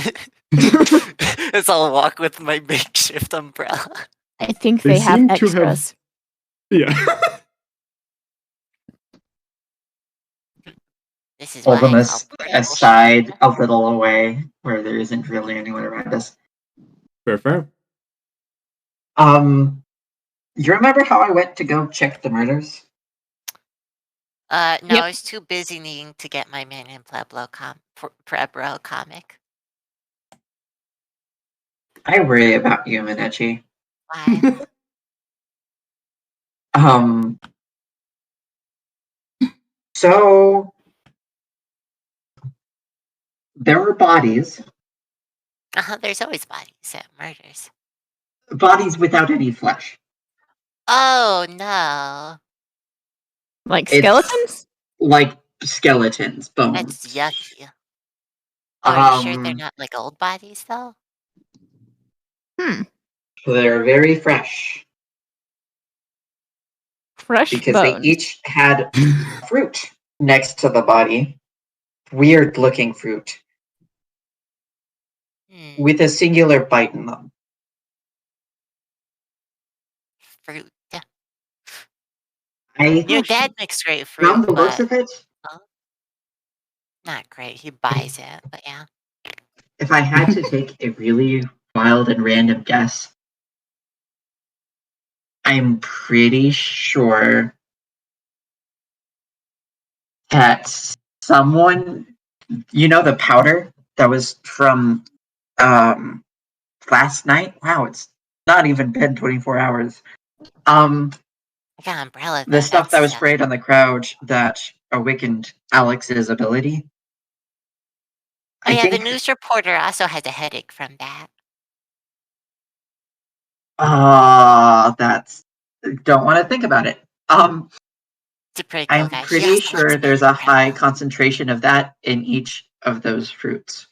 As I'll walk with my makeshift umbrella. I think They they have seem to have- extras. Yeah. This is Hold what them I call portable aside shit. a little away where there isn't really anyone around us. Fair. You remember how I went to go check the murders? No, Yep. I was too busy needing to get my Man in Pueblo comic. I worry about you, Minechi. Why? So there were bodies There's always bodies at murders. without any flesh. Oh no. Like It's skeletons? like skeletons, bones. That's yucky. Oh, are you sure they're Um, not like old bodies though? They're very fresh Fresh because bones. they each had fruit next to the body. Weird looking fruit Hmm. with a singular bite in them. Fruit. I Your have dad makes great found fruit, the works but of it. not great. He buys it, but yeah. If I had to take a really wild and random guess, I'm pretty sure that someone, the powder that was from last night. Wow, it's not even been 24 hours. I got an umbrella. The though, stuff that was that's sprayed on the crowd that awakened Alex's ability. Oh I yeah, the think news reporter also has a headache from that. that's don't want to think about it. It's a pretty cool I'm guy. He pretty also sure likes there's being a high incredible. concentration of that in each of those fruits.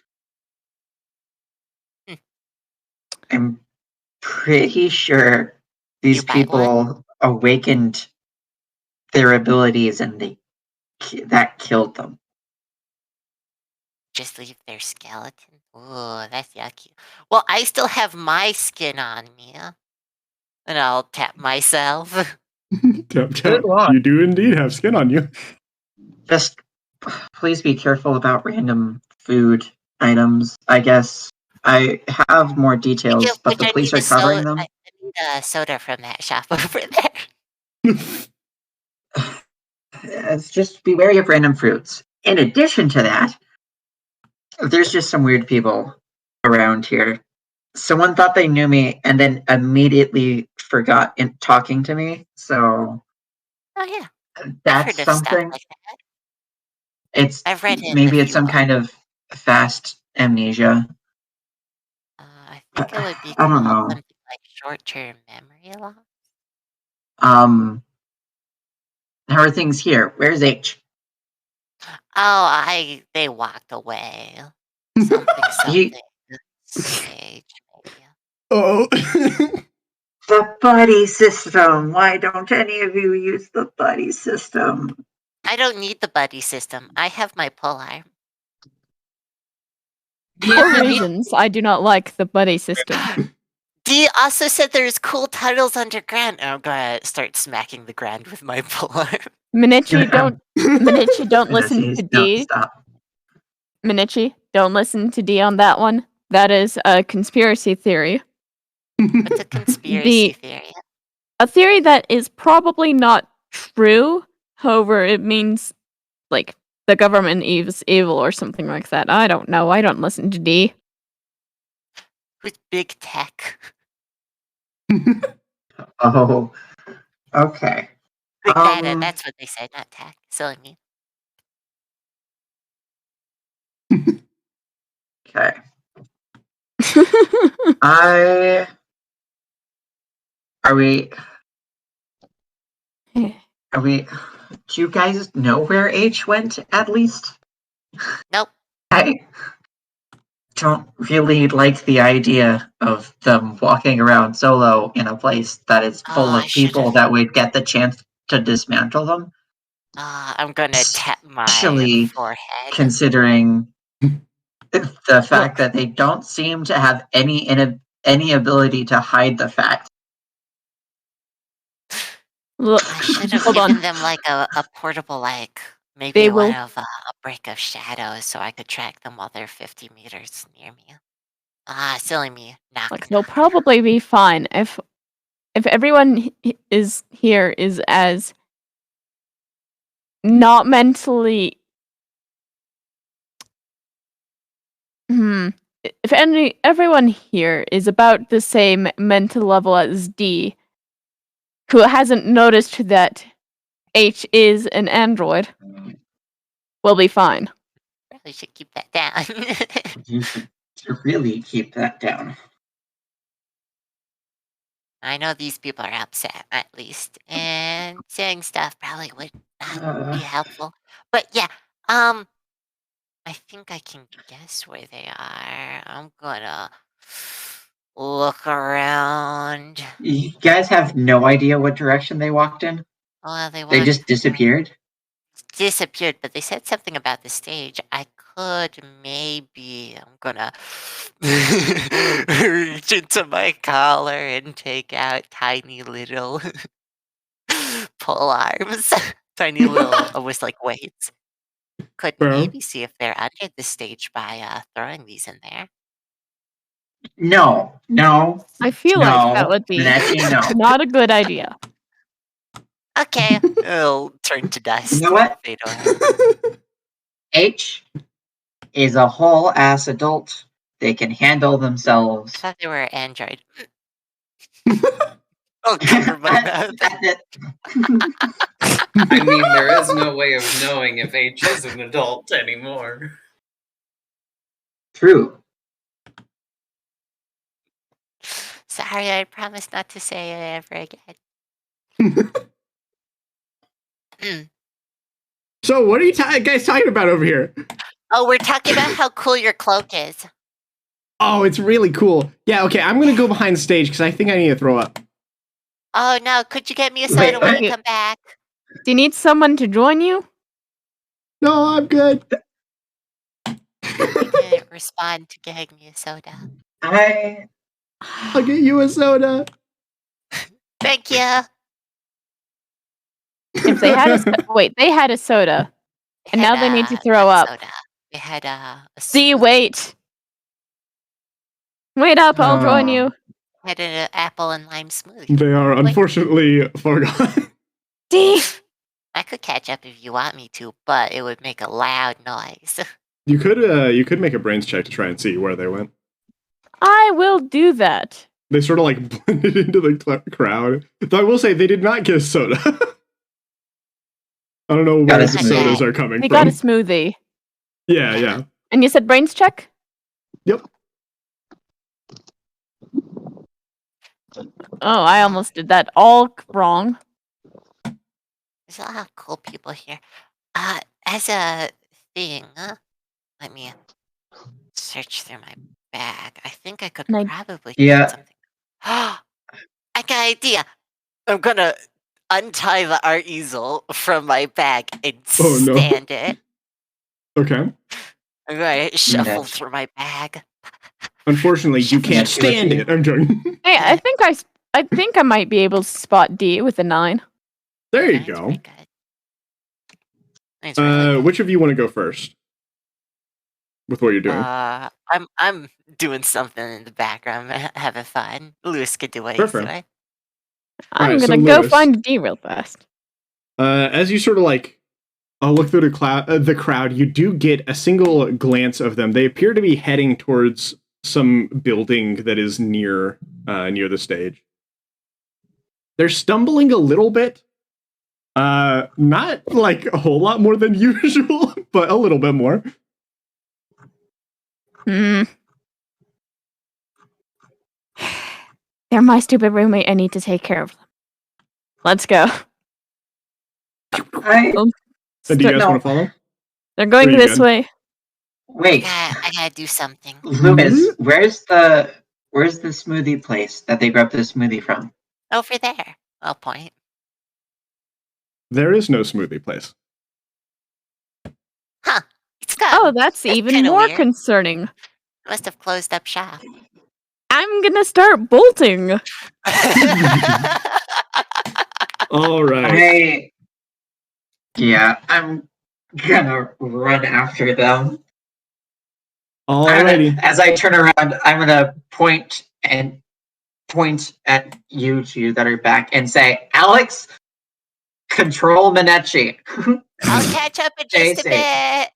Hmm. I'm pretty sure these You bite one? people awakened their abilities and that killed them. Just leave their skeleton? Ooh, that's yucky. Well, I still have my skin on me. And I'll tap myself. Tap. Good luck. You do indeed have skin on you. Just please be careful about random food items. I guess I have more details, but the I police need are covering them. I need a soda from that shop over there. It's just be wary of random fruits. In addition to that, there's just some weird people around here. someone thought they knew me and then immediately forgot in talking to me. So Oh yeah, I've that's heard of stuff something. like that. It's I've read in a maybe it's few some books. kind of fast amnesia. I think it would be I don't called know. something like short-term memory loss. How are things here? Where's H? Oh, they walked away. Something, He, stage, maybe. Oh. the buddy system. Why don't any of you use the buddy system? I don't need the buddy system. I have my polearm. For reasons, I do not like the buddy system. Dee also said there's cool tunnels underground. And I'm gonna start smacking the ground with my polearm. Minichi, don't listen to No, D. stop. Minichi, don't listen to D on that one. That is a conspiracy theory. What's a conspiracy theory? A theory that is probably not true. However, it means like the government is evil or something like that. I don't know. I don't listen to D. With big tech. Oh, okay. Big data, that's what they said, not tech. Silly me. Okay. Are we? Do you guys know where H went? At least. Nope. I don't really like the idea of them walking around solo in a place that is full of people that would get the chance to dismantle them. I'm gonna tap my Especially forehead. considering the fact that they don't seem to have any ability to hide the fact. Look, I should have hold given on. them like a portable, like maybe They one will- of a break of shadows, so I could track them while they're 50 meters near me. Silly me. Knock. Like they'll probably be fine if everyone is here is as not mentally. If everyone here is about the same mental level as D, who hasn't noticed that H is an android, we'll be fine. Probably should keep that down. You should really keep that down. I know these people are upset, at least, and saying stuff probably would not be helpful. But yeah, I think I can guess where they are. I'm gonna look around. You guys have no idea what direction they walked in? Well, They just disappeared? Disappeared, but they said something about the stage. I could maybe. I'm gonna reach into my collar and take out tiny little pole arms. Tiny little, with like weights. Could maybe see if they're under the stage by throwing these in there. No. I feel like that would be not a good idea. Okay, it'll turn to dust. You know what? Fade away. H is a whole ass adult. They can handle themselves. I thought they were android. I'll cover my mouth. I mean, there is no way of knowing if H is an adult anymore. True. Sorry, I promise not to say it ever again. So, what are you guys talking about over here? Oh, we're talking about how cool your cloak is. Oh, it's really cool. Yeah, okay, I'm gonna go behind the stage because I think I need to throw up. Oh no, could you get me a soda when you come back? Do you need someone to join you? No, I'm good. I didn't respond to getting me a soda. I'll get you a soda. Thank you. If they had they had a soda, and now they need to throw up. Soda. They had See, wait up, I'll join you. Had an apple and lime smoothie. They are unfortunately forgotten. D. I could catch up if you want me to, but it would make a loud noise. You could make a brains check to try and see where they went. I will do that. They sort of like blended into the crowd. Though I will say they did not get a soda. I don't know Got where a the smoothie. sodas are coming They from. got a smoothie. Yeah. And you said brains check? Yep. Oh, I almost did that all wrong. There's a lot of cool people here. As a thing, let me search through my bag. I think I could And I- probably Yeah. find something. I got an idea. I'm gonna untie the art easel from my bag and Oh, no. stand it. Okay. I'm gonna shuffle Nice. through my bag. Unfortunately, you can't Yes, with stand you. it. I'm joking. Hey, I think I might be able to spot D with a 9. There you Nine's go. pretty good. Nine's really good. Which of you want to go first with what you're doing? I'm doing something in the background, having fun. Lewis could do what he's Perfect. doing. I'm Alright, so gonna go Lewis. find D real fast. As you sort of like look through the crowd, you do get a single glance of them. They appear to be heading towards some building that is near the stage. They're stumbling a little bit. Not like a whole lot more than usual, but a little bit more. Hmm. They're my stupid roommate. I need to take care of them. Let's go. I And do you guys No. want to follow? They're going Are you this good? way. wait, I gotta do something. Lewis. Where's the smoothie place that they grabbed the smoothie from? Over there. I'll point. There is no smoothie place. Huh. It's got. Oh, that's even kinda more weird. concerning. Must have closed up shop. I'm gonna start bolting. All right. I'm gonna run after them. Alrighty. As I turn around, I'm gonna point at you two that are back and say, Alex, control Minechi. I'll catch up in Stay just a safe.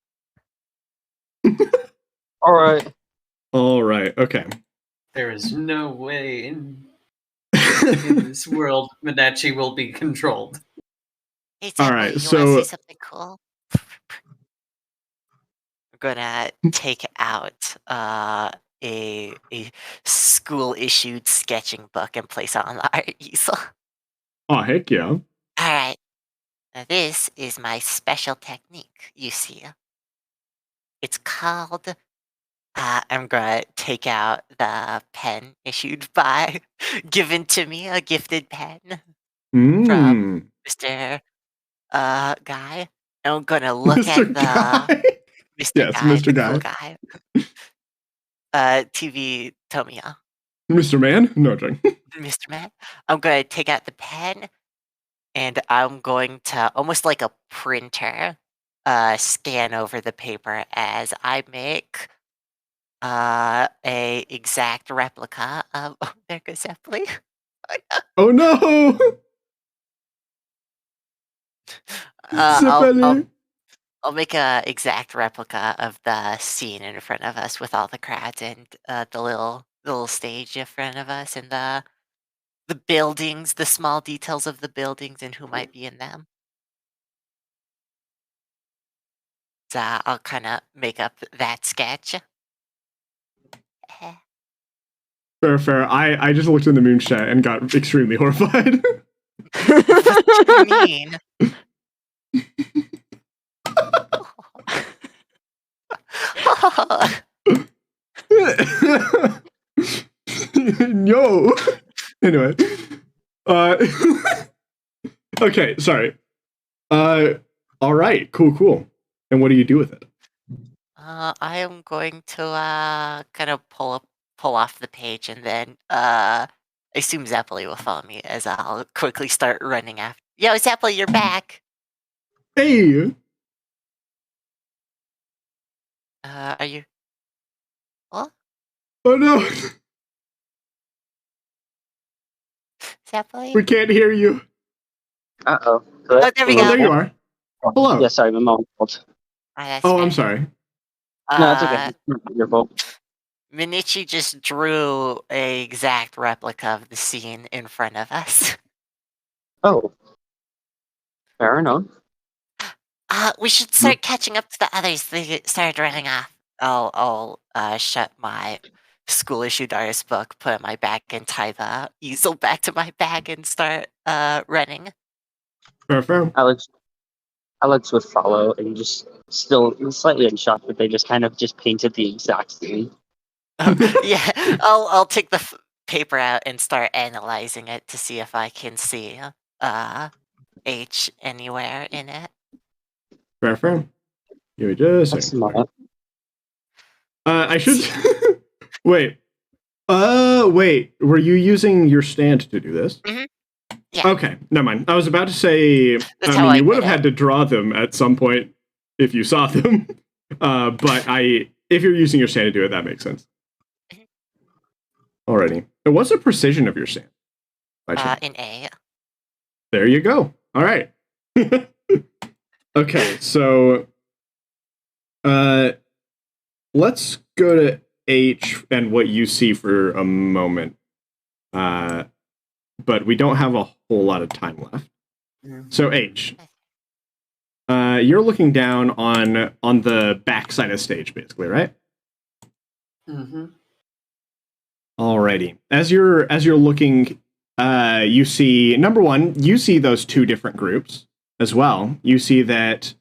bit. All right. All right. Okay. There is no way in this world Minachi will be controlled. Hey, Zephyr, Alright, you so- wanna see something cool? I'm gonna take out a school issued sketching book and place it on the art easel. Oh, heck yeah. Alright. Now this is my special technique, you see. It's called I'm gonna take out the pen issued by given to me, a gifted pen Mm. Mr. Guy. And I'm gonna look Mr. at the Guy. Mr. Yes, Guy, Mr. the Guy. cool guy. TV Tomiya. Mr. Man? No, joking. Mr. Man. I'm gonna take out the pen and I'm going to, almost like a printer, scan over the paper as I make a exact replica of there goes Zeppeli. Oh no! Zeppeli. I'll make a exact replica of the scene in front of us with all the crowds and the little stage in front of us and the buildings, the small details of the buildings and who might be in them. So I'll kind of make up that sketch. Fair. I just looked in the moon chat and got extremely horrified. What do you mean? No. Anyway. Okay, sorry. All right. Cool. And what do you do with it? I am going to kind of pull off the page and then I assume Zeppeli will follow me as I'll quickly start running after. Yo, Zeppeli, you're back. Hey. Are you? What? Oh no. Zeppeli? We can't hear you. Uh-oh. Oh, there we Oh, go. there you are. Hello. Yeah, sorry, my mom called. That's Oh, I'm fair. sorry. No, it's okay. It's not your fault. Minichi just drew a exact replica of the scene in front of us. Oh. Fair enough. We should start catching up to the others. They started running off. I'll shut my school issued artist book, put it in my bag, and tie the easel back to my bag and start running. Fair. Alex would follow and just still slightly in shock that they just kind of just painted the exact scene. Yeah, I'll take the paper out and start analyzing it to see if I can see H anywhere in it. Fair. Give me just a That's second. smart. I should wait. Wait. Were you using your stand to do this? Mhm. Yeah. Okay, never mind. I was about to say. That's I how mean, I you would did have it. had to draw them at some point if you saw them. But if you're using your stand to do it, that makes sense. Mhm. Alrighty. And what's the precision of your stand? By chance? In A. There you go. All right. Okay, so let's go to H and what you see for a moment. But we don't have a whole lot of time left. So H, you're looking down on the back side of the stage, basically, right? Mm-hmm. Alrighty. As you're looking, you see number one. You see those two different groups as well. You see that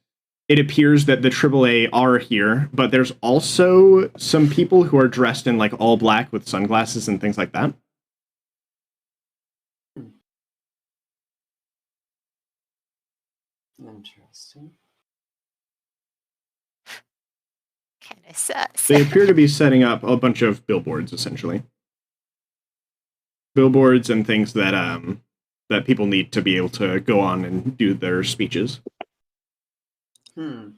it appears that the AAA are here, but there's also some people who are dressed in like all black with sunglasses and things like that. Interesting. Kind of sus. They appear to be setting up a bunch of billboards, essentially. Billboards and things that that people need to be able to go on and do their speeches. Can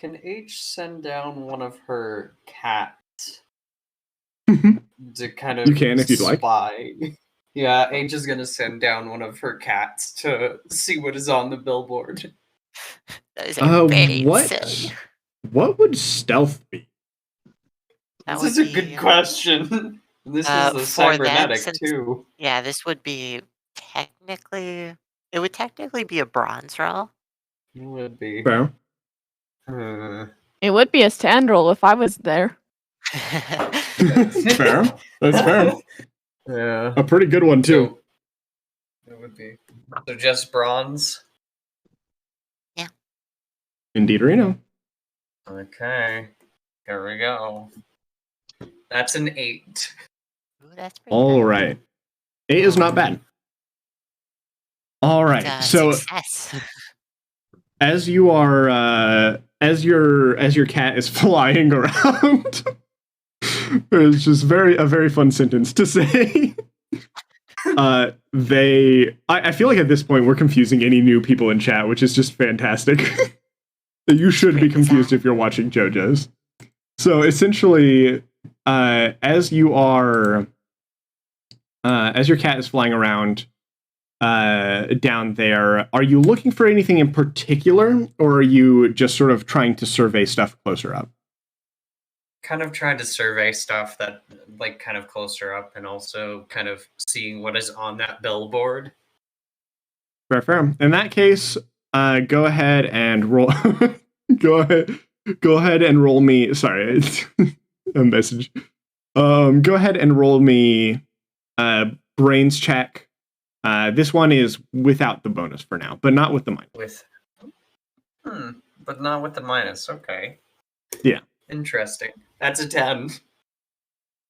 H send down one of her cats to kind of You can if you'd like. spy? Yeah, H is gonna send down one of her cats to see what is on the billboard. Those are very What? silly. What would stealth be? That This is would a good be, question. This is the for them, cybernetic since- too. Yeah, this would be technically. It would technically be a bronze roll. It would be. Fair. It would be a stand roll if I was there. Fair. That's fair. Yeah. A pretty good one too. So, it would be. So just bronze. Indeed, Reno. Okay. Here we go. That's an 8. Ooh, that's pretty All good. right. 8 is not bad. All right. It's a So success. as you are as your cat is flying around, it's just a very fun sentence to say. I feel like at this point we're confusing any new people in chat, which is just fantastic. You should be confused if you're watching JoJo's. So essentially, as your cat is flying around down there, are you looking for anything in particular, or are you just sort of trying to survey stuff closer up? Kind of trying to survey stuff that, like, kind of closer up, and also kind of seeing what is on that billboard. Fair. In that case, go ahead and roll. Go ahead and roll me. Sorry, it's a message. Go ahead and roll me brains check. This one is without the bonus for now, but not with the minus. But not with the minus. Okay. Yeah. Interesting. That's a 10.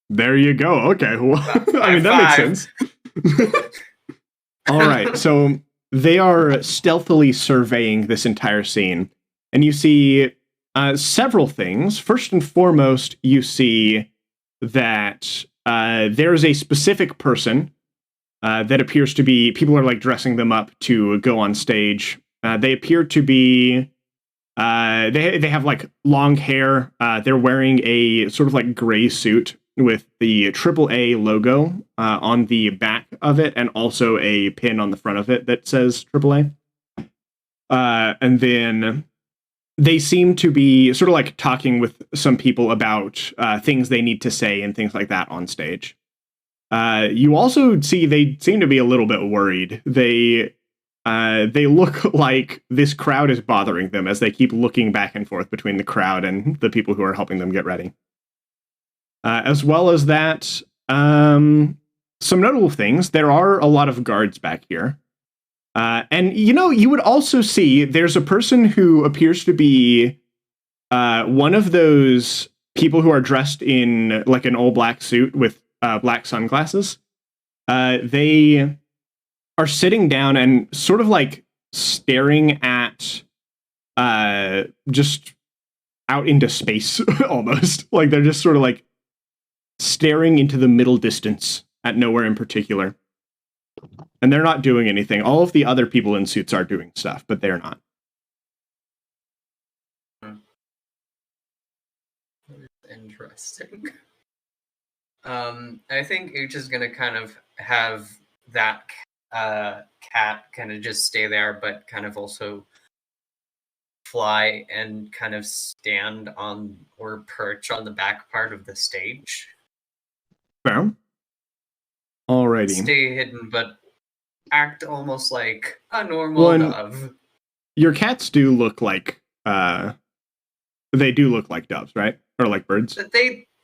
There you go. Okay. Well, I mean, that makes sense. All right. So they are stealthily surveying this entire scene, and you see several things. First and foremost, you see that there's a specific person that appears to be, people are like dressing them up to go on stage. They appear to be, they have like long hair. They're wearing a sort of like gray suit with the AAA logo on the back of it, and also a pin on the front of it that says AAA. And then they seem to be sort of like talking with some people about things they need to say and things like that on stage. You also see they seem to be a little bit worried. They look like this crowd is bothering them as they keep looking back and forth between the crowd and the people who are helping them get ready. As well as that, some notable things. There are a lot of guards back here. And, you would also see there's a person who appears to be one of those people who are dressed in like an all black suit with black sunglasses. They are sitting down and sort of like staring at just out into space almost. Like they're just sort of like staring into the middle distance at nowhere in particular. And they're not doing anything. All of the other people in suits are doing stuff, but they're not. Interesting. I think H is gonna kind of have that cat kind of just stay there, but kind of also fly and kind of stand on or perch on the back part of the stage. Fair. Alrighty. Stay hidden, but act almost like a normal dove. Your cats do look like they do look like doves, right? Or like birds.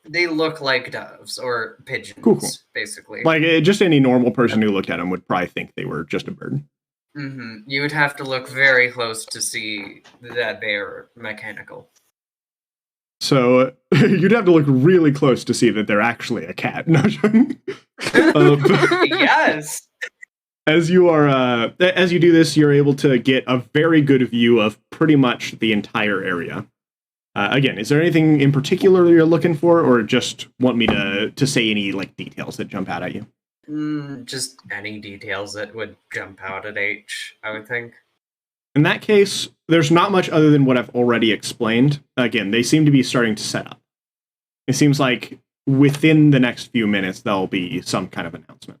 They look like doves or pigeons, Cool. basically. Like just any normal person who looked at them would probably think they were just a bird. Mm-hmm. You would have to look very close to see that they're mechanical. So you'd have to look really close to see that they're actually a cat. No, Yes. As you do this, you're able to get a very good view of pretty much the entire area. Again, is there anything in particular you're looking for, or just want me to say any like details that jump out at you? Just any details that would jump out at H, I would think. In that case, there's not much other than what I've already explained. Again, they seem to be starting to set up. It seems like within the next few minutes, there'll be some kind of announcement.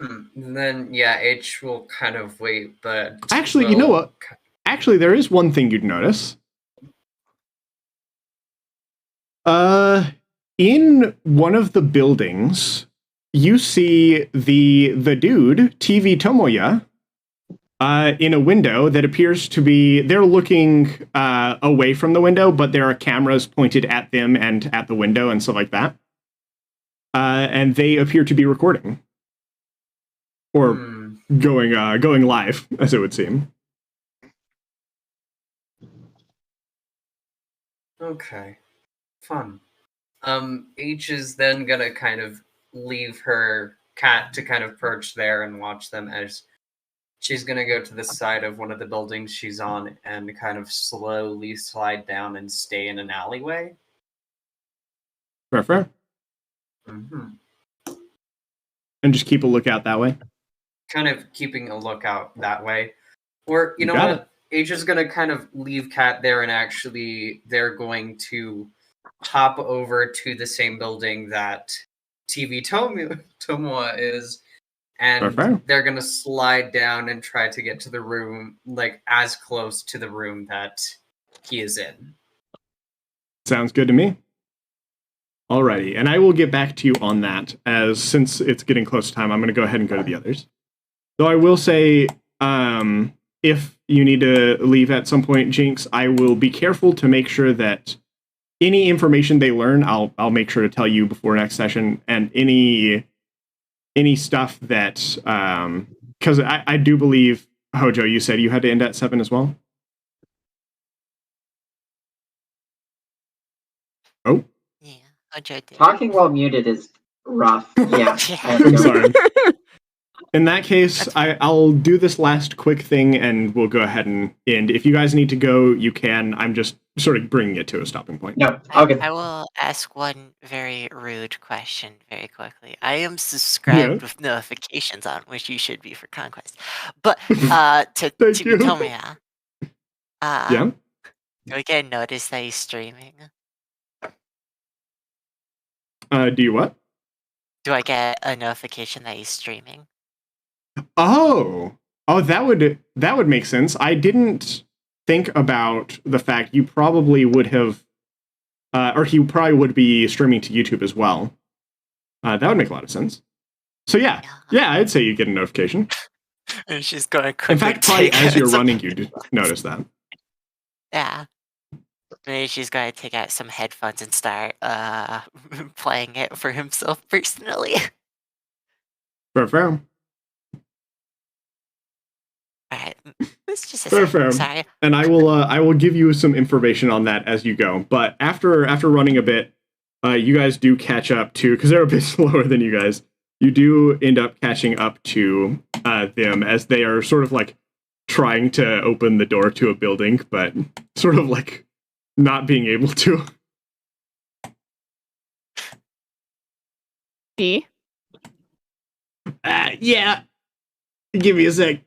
And then, yeah, H will kind of wait, but... Actually, you know what? Actually, there is one thing you'd notice. In one of the buildings, you see the dude, TV Tomoya, in a window that appears to be... They're looking away from the window, but there are cameras pointed at them and at the window and stuff like that. And they appear to be recording. Or going live, as it would seem. Okay. Fun. H is then gonna kind of leave her cat to kind of perch there and watch them as she's gonna go to the side of one of the buildings she's on and kind of slowly slide down and stay in an alleyway. Fair. Mm-hmm. And just keep a lookout that way. Kind of keeping a lookout that way. Or, you know got what? H is going to kind of leave Cat there, and actually they're going to hop over to the same building that TV Tomoa is, and Fair. they're going to slide down and try to get to the room, like, as close to the room that he is in. Sounds good to me. Alrighty, and I will get back to you on that, as since it's getting close to time, I'm going to go ahead and go to the others. Though I will say, if you need to leave at some point, Jinx, I will be careful to make sure that any information they learn, I'll make sure to tell you before next session, and any stuff that, because I do believe, Hojo, you said you had to end at 7 as well? Oh. Yeah, Hojo did. Talking while muted is rough. Yeah. I'm sorry. In that case, I'll do this last quick thing, and we'll go ahead and end. If you guys need to go, you can. I'm just sort of bringing it to a stopping point. No, okay. I will ask one very rude question very quickly. I am subscribed with notifications on, which you should be for Conquest. But to you. Tomoya, Yeah? do I get a notice that he's streaming? Do you what? Do I get a notification that he's streaming? Oh, that would make sense. I didn't think about the fact you probably would have, or he probably would be streaming to YouTube as well. That would make a lot of sense. So yeah, I'd say you get a notification. And she's gonna In quickly fact, probably take as out you're some- running, you'd notice that. Yeah. Maybe she's gonna take out some headphones and start playing it for himself personally. Fair. Alright. It's just a Fair. second. Sorry. And I will give you some information on that as you go. But after running a bit, you guys do catch up to, because they're a bit slower than you guys. You do end up catching up to them as they are sort of like trying to open the door to a building, but sort of like not being able to. D. Yeah. Give me a sec.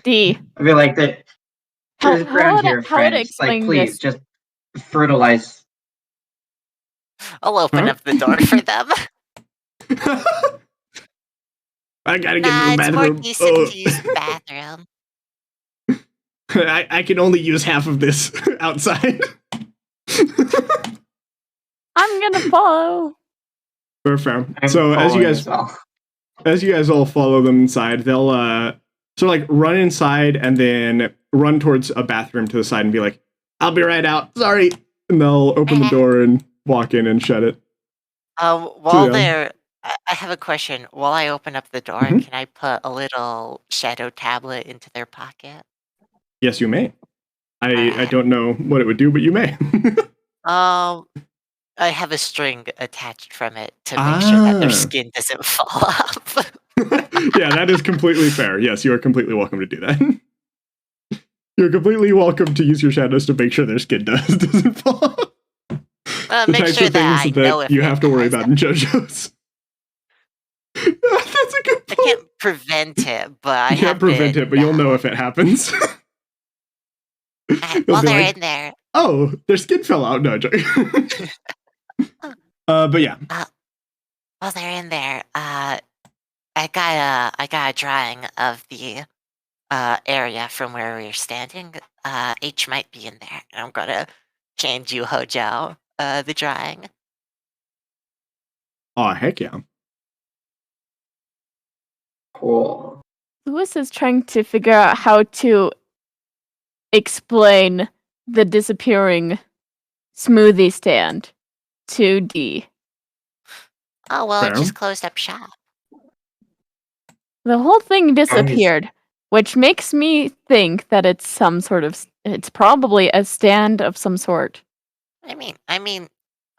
D. I feel like that. How- There's how ground would I- here, how would I friends. Like, explain please, this? just fertilize. I'll open Huh? up the door for them. I gotta get Nah, to the it's more bathroom. decent to use the bathroom. I can only use half of this outside. I'm gonna follow. Fair. I'm So as you following guys as well. as you guys all follow them inside, they'll so like run inside and then run towards a bathroom to the side and be like, "I'll be right out. Sorry." And they'll open the door and walk in and shut it. While yeah. they're, I have a question. While I open up the door, Mhm. can I put a little shadow tablet into their pocket? Yes, you may. I Alright. don't know what it would do, but you may. I have a string attached from it to make sure that their Ah. skin doesn't fall off. Yeah, that is completely fair. Yes, you are completely welcome to do that. You're completely welcome to use your shadows to make sure their skin doesn't fall off. The Make types sure of that I things know that if you it have to worry has about them. in JoJo's. That's a good I point. can't prevent it, but I You can't have prevent it, but you'll know if it happens. You'll while be they're like, in there. "Oh, their skin fell out." No, joke. But yeah. While they're in there, I got a drawing of the area from where we were standing. H might be in there. And I'm gonna hand you Hojo the drawing. Oh, heck yeah. Cool. Lewis is trying to figure out how to explain the disappearing smoothie stand to D. Oh well, Fair. it just closed up shop. The whole thing disappeared, which makes me think that it's some sort of. It's probably a stand of some sort. I mean,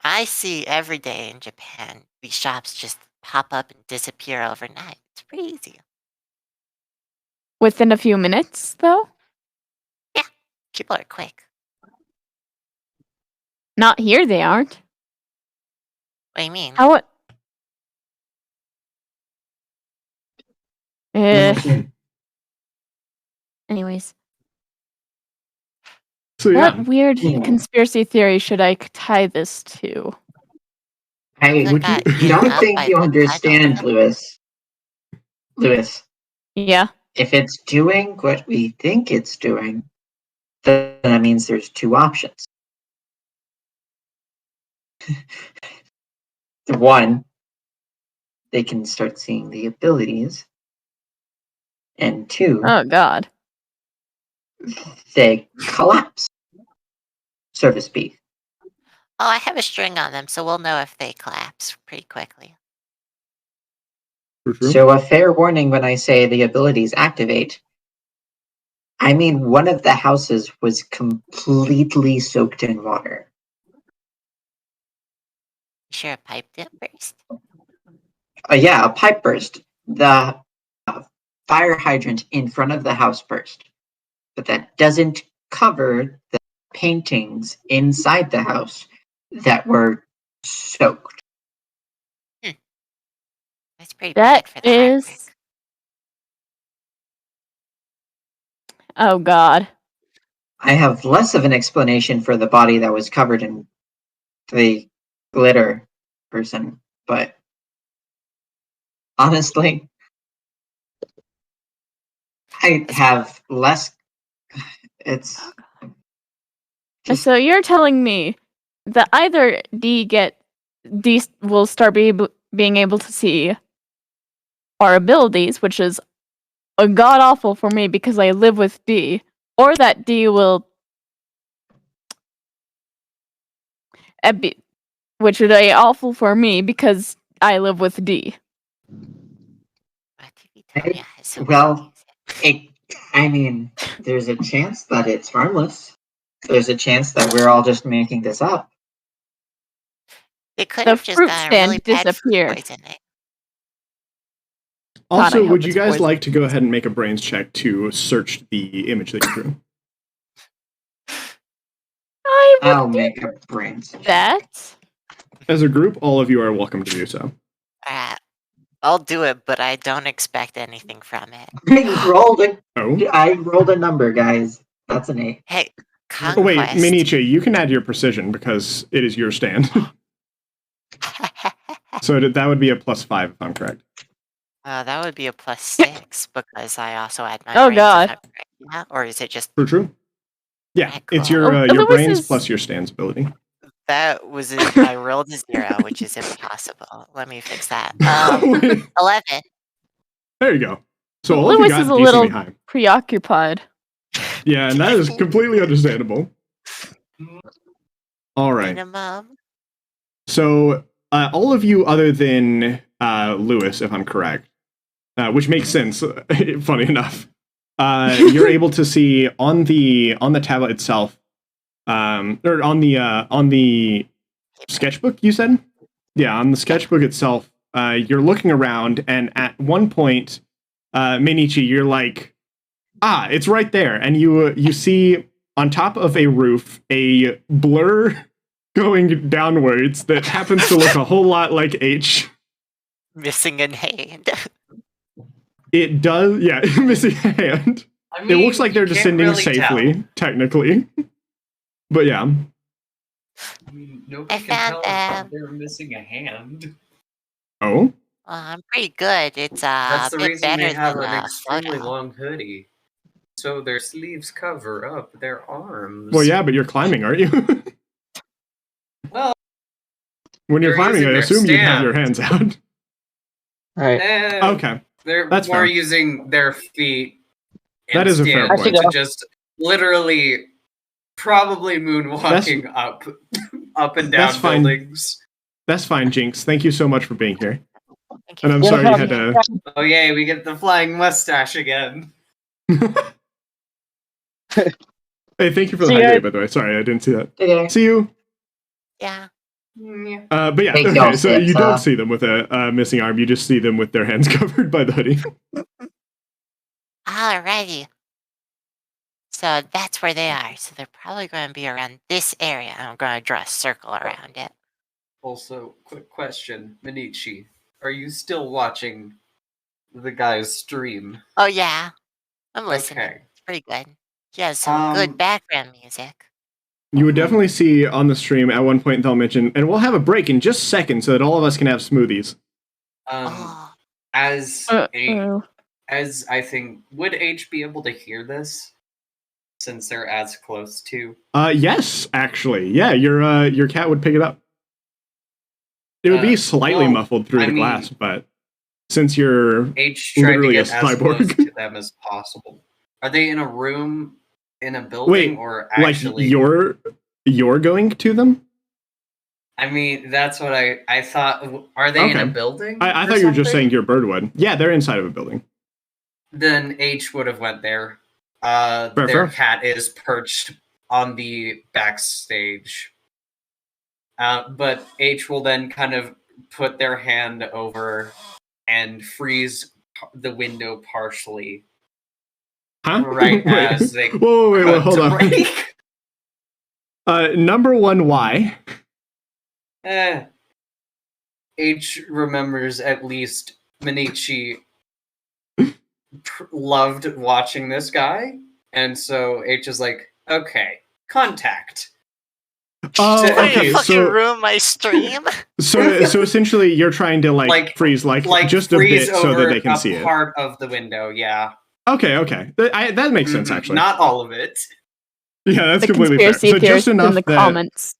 I see every day in Japan these shops just pop up and disappear overnight. It's pretty easy. Within a few minutes, though? People are quick. Not here, they aren't. What do you mean? How it? Anyways, So yeah. what weird Yeah. conspiracy theory should I tie this to? I Would you- don't Up think by you the understand, title. Lewis. Lewis, Yeah. if it's doing what we think it's doing, then that means there's two options. One, they can start seeing the abilities. And two, Oh God. they collapse, so to speak. Oh, I have a string on them, so we'll know if they collapse pretty quickly. For sure. So a fair warning when I say the abilities activate. I mean, one of the houses was completely soaked in water. You sure a pipe didn't burst? Yeah, a pipe burst. The fire hydrant in front of the house burst. But that doesn't cover the paintings inside the house that were soaked. That's pretty That bad for the artwork. is. Oh God. I have less of an explanation for the body that was covered in the glitter person, but honestly, I have less. It's So you're telling me that either D will start being able to see our abilities, which is a god awful for me because I live with D, or that D will which would be awful for me because I live with D. well, I mean, there's a chance that it's harmless. There's a chance that we're all just making this up. It could The have just fruit gotten really stand bad food disappeared. poisoning. Also, God, I hope would you it's guys poison. like to go ahead and make a brains check to search the image that you drew? I'll make a brains. That. As a group, all of you are welcome to do so. I'll do it, but I don't expect anything from it. Oh, I rolled a number, guys. That's an 8. Hey, oh wait, conquest. Minichi, you can add your precision because it is your stand. So that would be a +5 if I'm correct. That would be a +6 because I also had my Oh, brains, God. if I'm correct. Yeah, or is it just True. Yeah, Okay, it's cool. your Lewis brains is- plus your stands ability. that was it? I rolled a 0, which is impossible. Let me fix that. 11. There you go. So all of you Lewis got is a decently little high. preoccupied. Yeah, and that is completely understandable. All right. Minimum. So all of you, other than Lewis, if I'm correct, which makes sense. Funny enough, you're able to see on the tablet itself, or on the sketchbook. You said, yeah, on the sketchbook itself. You're looking around, and at one point, Minichi, you're like, it's right there, and you see on top of a roof a blur going downwards that happens to look a whole lot like H. Missing a hand. It does, yeah, missing a hand. I It mean, looks like they're you can't descending really safely, tell. technically. But yeah. I mean, nobody I can found tell them. if they're missing a hand. Oh? I'm pretty good. It's That's a the bit reason they better have than an a extremely photo. long hoodie. So their sleeves cover up their arms. Well, yeah, but you're climbing, aren't you? Well, When you're they're climbing, using I their assume you'd have your stand. hands out. Right. Okay. They're That's more fair. using their feet and That is a fair stand point. to just literally probably moonwalking up and down That's fine. buildings. That's fine, Jinx. Thank you so much for being here. Thank And you. I'm Yeah, sorry no you had to... Oh yay, we get the flying mustache again. Hey, thank you for the See ya. hydrate, by the way. Sorry, I didn't see that. Okay. See you. Yeah. Yeah. But yeah, Thank okay, y'all, so you Sips, don't see them with a missing arm. You just see them with their hands covered by the hoodie. Alrighty. So that's where they are. So they're probably going to be around this area. I'm going to draw a circle around it. Also, quick question, Minichi, are you still watching the guy's stream? Oh yeah, I'm listening. Okay. It's pretty good. He has some good background music. You would definitely see on the stream at one point they'll mention, and we'll have a break in just seconds so that all of us can have smoothies. Oh, As Uh-oh. as I think, would H be able to hear this since they're as close to? Yes, actually. Yeah, your cat would pick it up. It would be slightly well, muffled through I the mean- glass, but since you're H tried to Literally get a as close cyborg. to them as possible. Are they in a room in a building Wait, or like actually? you're going to them? I mean, that's what I thought. Are they in a Okay. building? I or thought you were just something? saying your bird would. Yeah, they're inside of a building. Then H would have went there. Fair, Their fair. cat is perched on the backstage. But H will then kind of put their hand over and freeze the window partially. Huh? Right Wait. as they Whoa, hold to on. break. Number one, why? H remembers at least Minichi loved watching this guy, and so H is like, okay, contact. Oh, What, okay, you fucking so ruin my stream? so essentially you're trying to like freeze like just a freeze bit so that over they can a see it. part of the window, yeah. Okay. That makes sense, actually. Not all of it. Yeah, that's The completely fair. conspiracy So just theorists enough in the that... comments.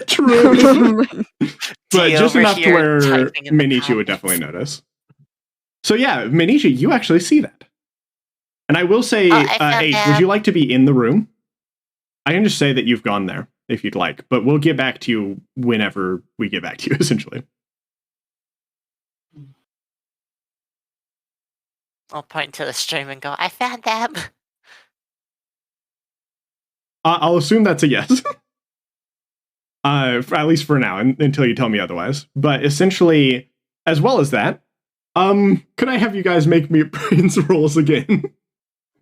True. But D just over enough to here where typing in the Minichi would comments. definitely notice. So yeah, Minichi, you actually see that. And I will say, I found H, that. would you like to be in the room? I can just say that you've gone there if you'd like, but we'll get back to you whenever we get back to you, essentially. I'll point to the stream and go, I found them. I'll assume that's a yes. At least for now, until you tell me otherwise. But essentially, as well as that, could I have you guys make me brains rolls again?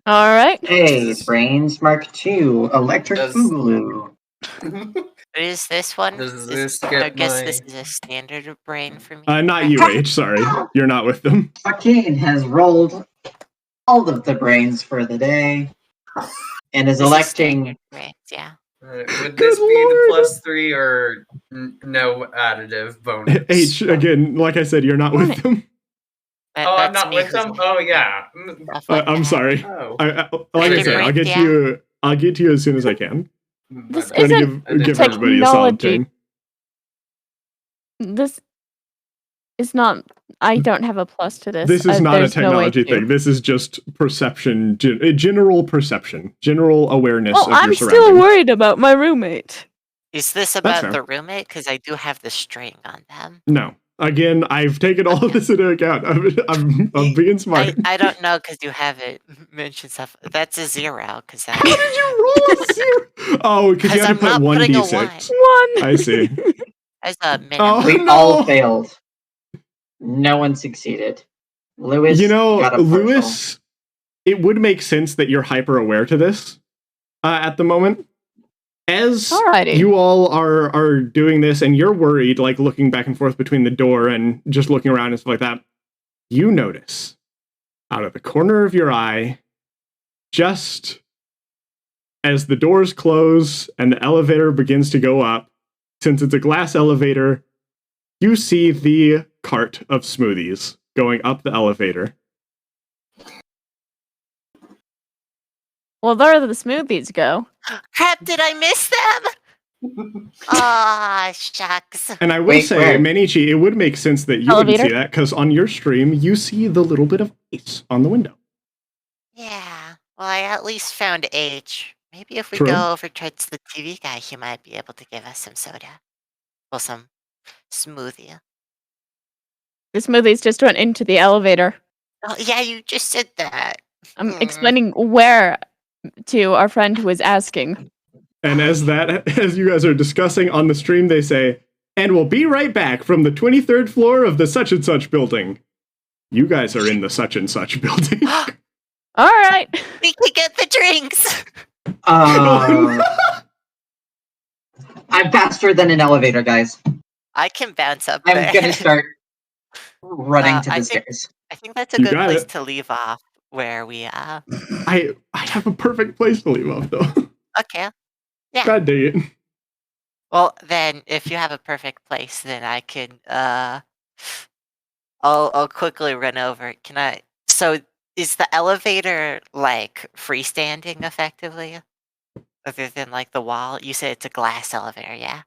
All right. Hey, Brains Mark II, Electric Does- Boogaloo. What is this one? Does Is- this I get guess my- this is a standard brain for me. Not you, H, sorry. You're not with them. Joaquin has rolled all of the brains for the day and is This is electing. standard brains, yeah. Would Good this be the lord. +3 or no additive bonus? H, again, like I said, you're not with them. Oh, I'm That's not me with who's them? Oh, yeah. stuff like I'm that. sorry. Oh. Like I Standard said, I'll brains, get yeah. you. I'll get to you as soon as I can. This My bad. isn't I didn't give know. everybody a solid technology. turn. This is not. I don't have a plus to this. This is not a there's no way technology to. thing. This is just perception, general perception, general awareness Well, of I'm your still surroundings. worried about my roommate. Is this fair. about the roommate? Because I do have the string on them. No, again, I've taken all of this into account. I'm being smart. I don't know because you haven't mentioned stuff. That's a 0 because How did you roll a 0? Oh, because you had to I'm put not one putting a d6. One. I see. as a minimum. Oh, We no. all failed. No one succeeded. Lewis You know, got a partial. Lewis, it would make sense that you're hyper aware to this at the moment. As Alrighty. you all are doing this and you're worried, like looking back and forth between the door and just looking around and stuff like that, you notice out of the corner of your eye, just as the doors close and the elevator begins to go up, since it's a glass elevator, you see the cart of smoothies going up the elevator. Well, there the smoothies go. Crap, did I miss them? Ah, shucks. And I will Wait, say, where? Menichi, it would make sense that you wouldn't Elevator? see that, because on your stream, you see the little bit of ice on the window. Yeah. Well, I at least found H. Maybe if we True. go over towards the TV guy, he might be able to give us some soda. Well, some smoothie. The smoothies just went into the elevator. Oh, yeah, you just said that. I'm Hmm. explaining where to our friend who was asking. And as you guys are discussing on the stream, they say, and we'll be right back from the 23rd floor of the such and such building. You guys are in the such and such building. All right. We can get the drinks. I'm faster than an elevator, guys. I can bounce up I'm there. gonna start running to I the think- stairs. I think that's a You good got place it. to leave off where we are. I have a perfect place to leave off, though. Okay. Yeah. God dang it. Well, then, if you have a perfect place, then I can, I'll quickly run over. Can I? So, is the elevator, like, freestanding, effectively? Other than, like, the wall? You said it's a glass elevator, yeah?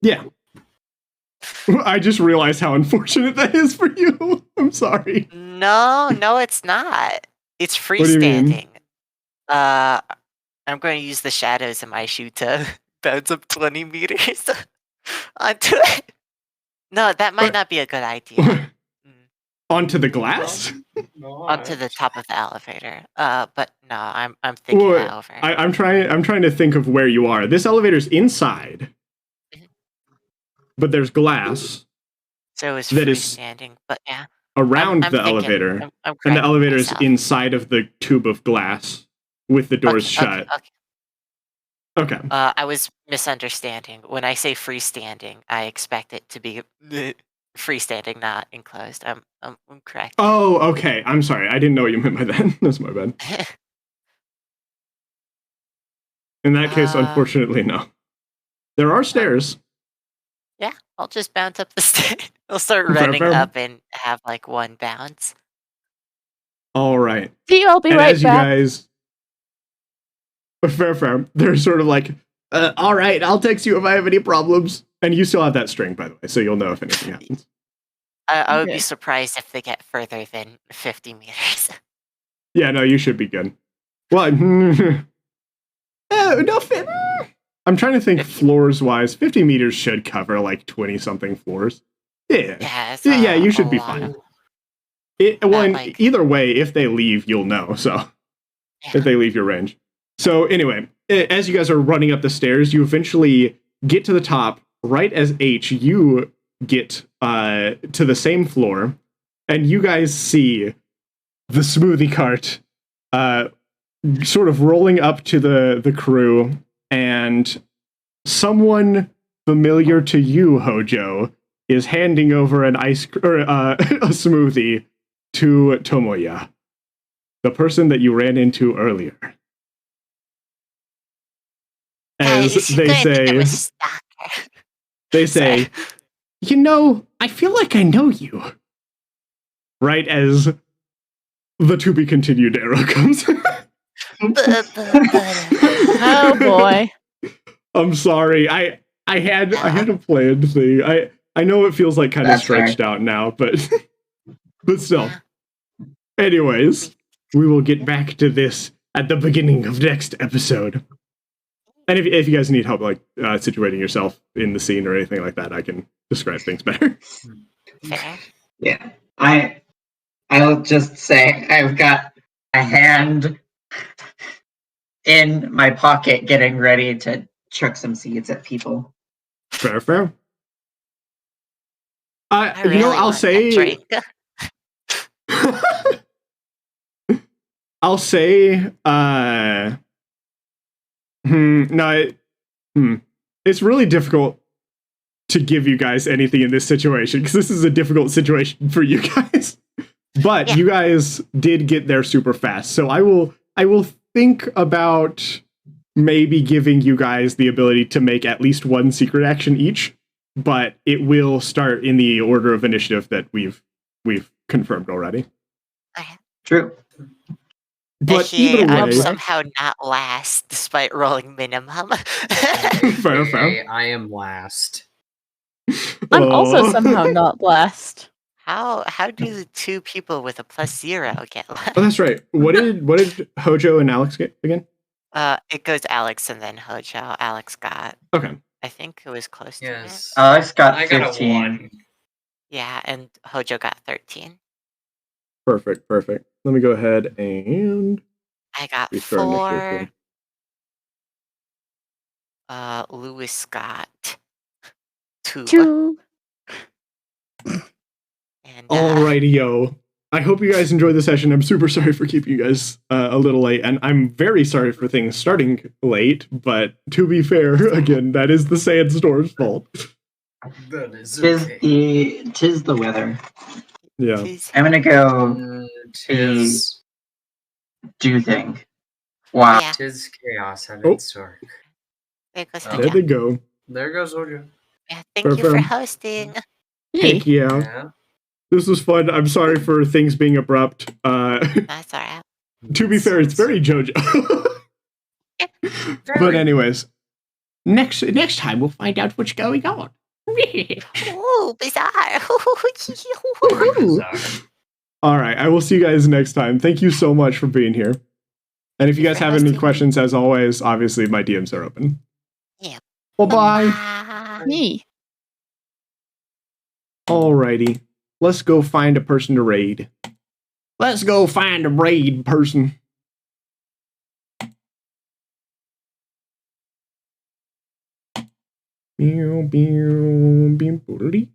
Yeah. I just realized how unfortunate that is for you. I'm sorry. No, it's not. It's do you mean? freestanding. I'm going to use the shadows in my shoe to bounce up 20 meters onto it. No, that might But- not be a good idea. Onto the glass? Onto the top of the elevator. But no, I'm thinking Well, that over. I'm trying to think of where you are. This elevator's inside, Mhm. but there's glass So it's that is freestanding, but yeah. around I'm the thinking- elevator, I'm and the correcting elevator is myself. inside of the tube of glass with the doors Okay, shut. okay. Okay. I was misunderstanding. When I say freestanding, I expect it to be freestanding, not enclosed. I'm correct. Oh, okay. I'm sorry. I didn't know what you meant by that. That's my bad. In that case, unfortunately, no. There are stairs. Yeah, I'll just bounce up the stairs. I'll start Fair, running fair. up and have like one bounce. All right. See you, I'll be And right as you back. guys, fair. They're sort of like, all right, I'll text you if I have any problems. And you still have that string, by the way, so you'll know if anything happens. I would Okay. be surprised if they get further than 50 meters. Yeah, no, you should be good. Well, no, I'm trying to think 50. floors wise. 50 meters should cover like 20 something floors. Yeah, Yeah, it's yeah, you a should be lot fine. of- Well, Not and like- either way, if they leave, you'll know. So Yeah. if they leave your range. So anyway, as you guys are running up the stairs, you eventually get to the top. Right as H, you get to the same floor, and you guys see the smoothie cart sort of rolling up to the crew, and someone familiar to you, Hojo, is handing over an a smoothie to Tomoya, the person that you ran into earlier. As Guys, they good thing I say, was stalker. they say, you know, I feel like I know you. Right as the to be continued arrow comes. Oh boy. I'm sorry. I had a planned thing. I know it feels like kind of That's stretched fair. out now, but but still. Yeah. Anyways, we will get back to this at the beginning of next episode. And if you guys need help, like situating yourself in the scene or anything like that, I can describe things better. Fair. Yeah. I'll just say I've got a hand in my pocket getting ready to chuck some seeds at people. Fair. I really I'll want that say drink. I'll say it's really difficult to give you guys anything in this situation because this is a difficult situation for you guys. But Yeah. you guys did get there super fast. So I will think about maybe giving you guys the ability to make at least one secret action each, but it will start in the order of initiative that we've confirmed already. True. But Actually, either I'm way, somehow not last despite rolling minimum. Fair. AKA, I am last. I'm also Oh. somehow not blessed. How do the two people with a +0 get Oh, left? that's right. What did Hojo and Alex get again? It goes Alex and then Hojo. Alex got, Okay. I think it was close to it. Yes. Alex got I got 15. a 1. Yeah, and Hojo got 13. Perfect. Let me go ahead and I got restart initiative 4. Lewis got 2. 2. And Alrighty-yo. I hope you guys enjoyed the session. I'm super sorry for keeping you guys a little late, and I'm very sorry for things starting late, but to be fair, again, that is the Sandstorm's fault. That is Tis the weather. Yeah. Tis- I'm gonna go Tis do thing. Wow. Yeah, tis chaos at Oh. its work. there goes Oh. There Hojo. they go. There goes Ojo. Yeah, thank you for Perfect. hosting. Heck yeah. Yeah. This was fun. I'm sorry for things being abrupt. That's alright. To be fair, it's very JoJo. But anyways, next time we'll find out what's going on. Ooh, bizarre. Bizarre. All right, I will see you guys next time. Thank you so much for being here. And if you guys for have any hosting. questions, as always, obviously my DMs are open. Yeah. Bye-bye. Bye. Me. Alrighty, let's go find a person to raid. Let's go find a raid person. Meow, meow, beam, boodly.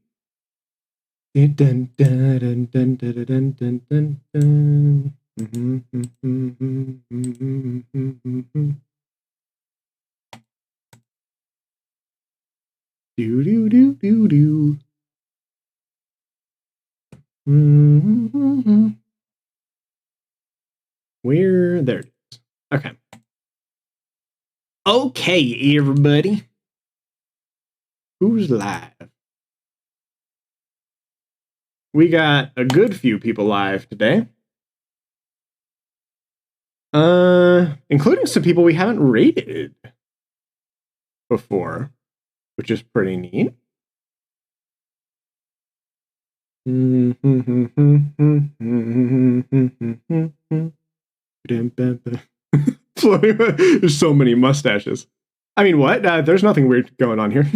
Dun, dun, dun, dun, dun, dun, dun, dun, dun, dun. Mhm, mhm, mhm, mhm, mhm, mhm. Do do do do do. Mhm. Where there it is. Okay. Okay, everybody. Who's live? We got a good few people live today. Including some people we haven't rated before, which is pretty neat. There's so many mustaches. I mean, what? There's nothing weird going on here.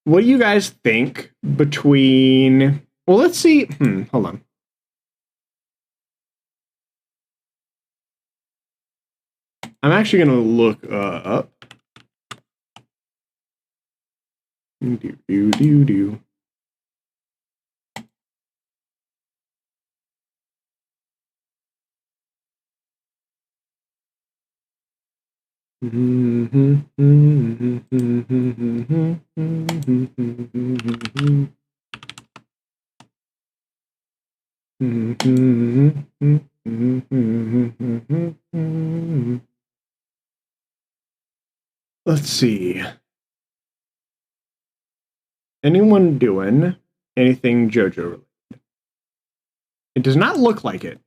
What do you guys think between... Well, let's see. Hold on. I'm actually going to look up. Do. Let's see. Anyone doing anything JoJo related? It does not look like it.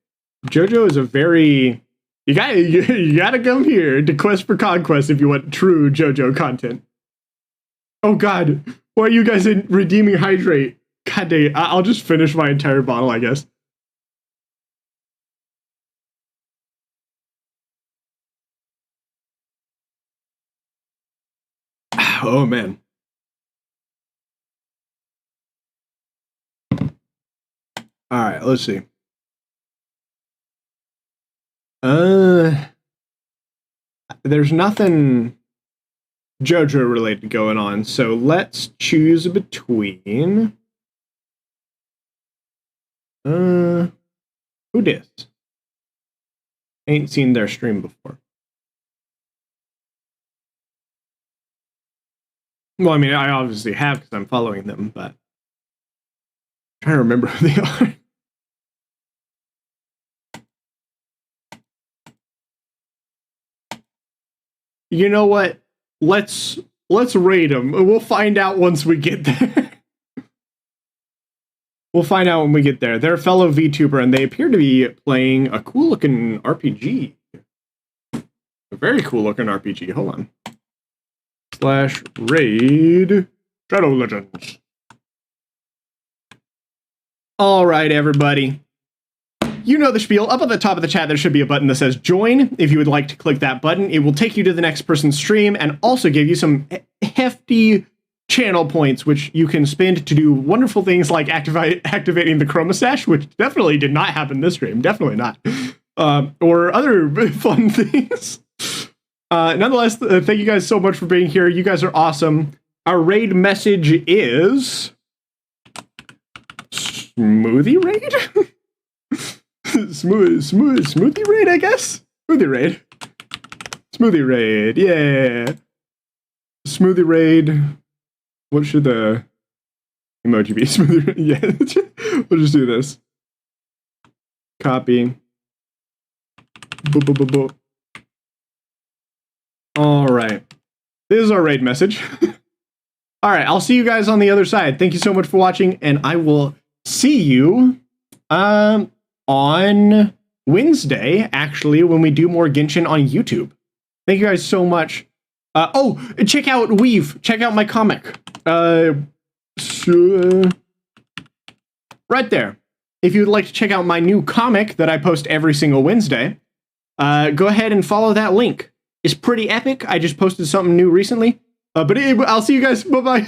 JoJo is a very... You gotta come here to Quest for Conquest if you want true JoJo content. Oh god, why are you guys in redeeming hydrate? God dang it, I'll just finish my entire bottle, I guess. Oh man. Alright, let's see. There's nothing JoJo related going on, so let's choose between who dis? Ain't seen their stream before. Well, I mean, I obviously have because I'm following them, but I'm trying to remember who they are. You know what? Let's rate them. We'll find out once we get there. We'll find out when we get there. They're a fellow VTuber, and they appear to be playing a cool-looking RPG. A very cool-looking RPG. Hold on. /raid Shadow Legends. All right, everybody. You know the spiel. Up at the top of the chat, there should be a button that says join. If you would like to click that button, it will take you to the next person's stream and also give you some hefty channel points, which you can spend to do wonderful things like activating the Chroma Stash, which definitely did not happen this stream. Definitely not. Or other fun things. Nonetheless, thank you guys so much for being here. You guys are awesome. Our raid message is... Smoothie raid? Smoothie raid, I guess? Smoothie raid. Smoothie raid, yeah. Smoothie raid. What should the emoji be? Smoothie raid, yeah. We'll just do this. Copy. All right. This is our raid message. All right, I'll see you guys on the other side. Thank you so much for watching, and I will see you on Wednesday, actually, when we do more Genshin on YouTube. Thank you guys so much. Oh, check out Weave. Check out my comic. Right there. If you'd like to check out my new comic that I post every single Wednesday, go ahead and follow that link. It's pretty epic. I just posted something new recently. But I'll see you guys. Bye-bye.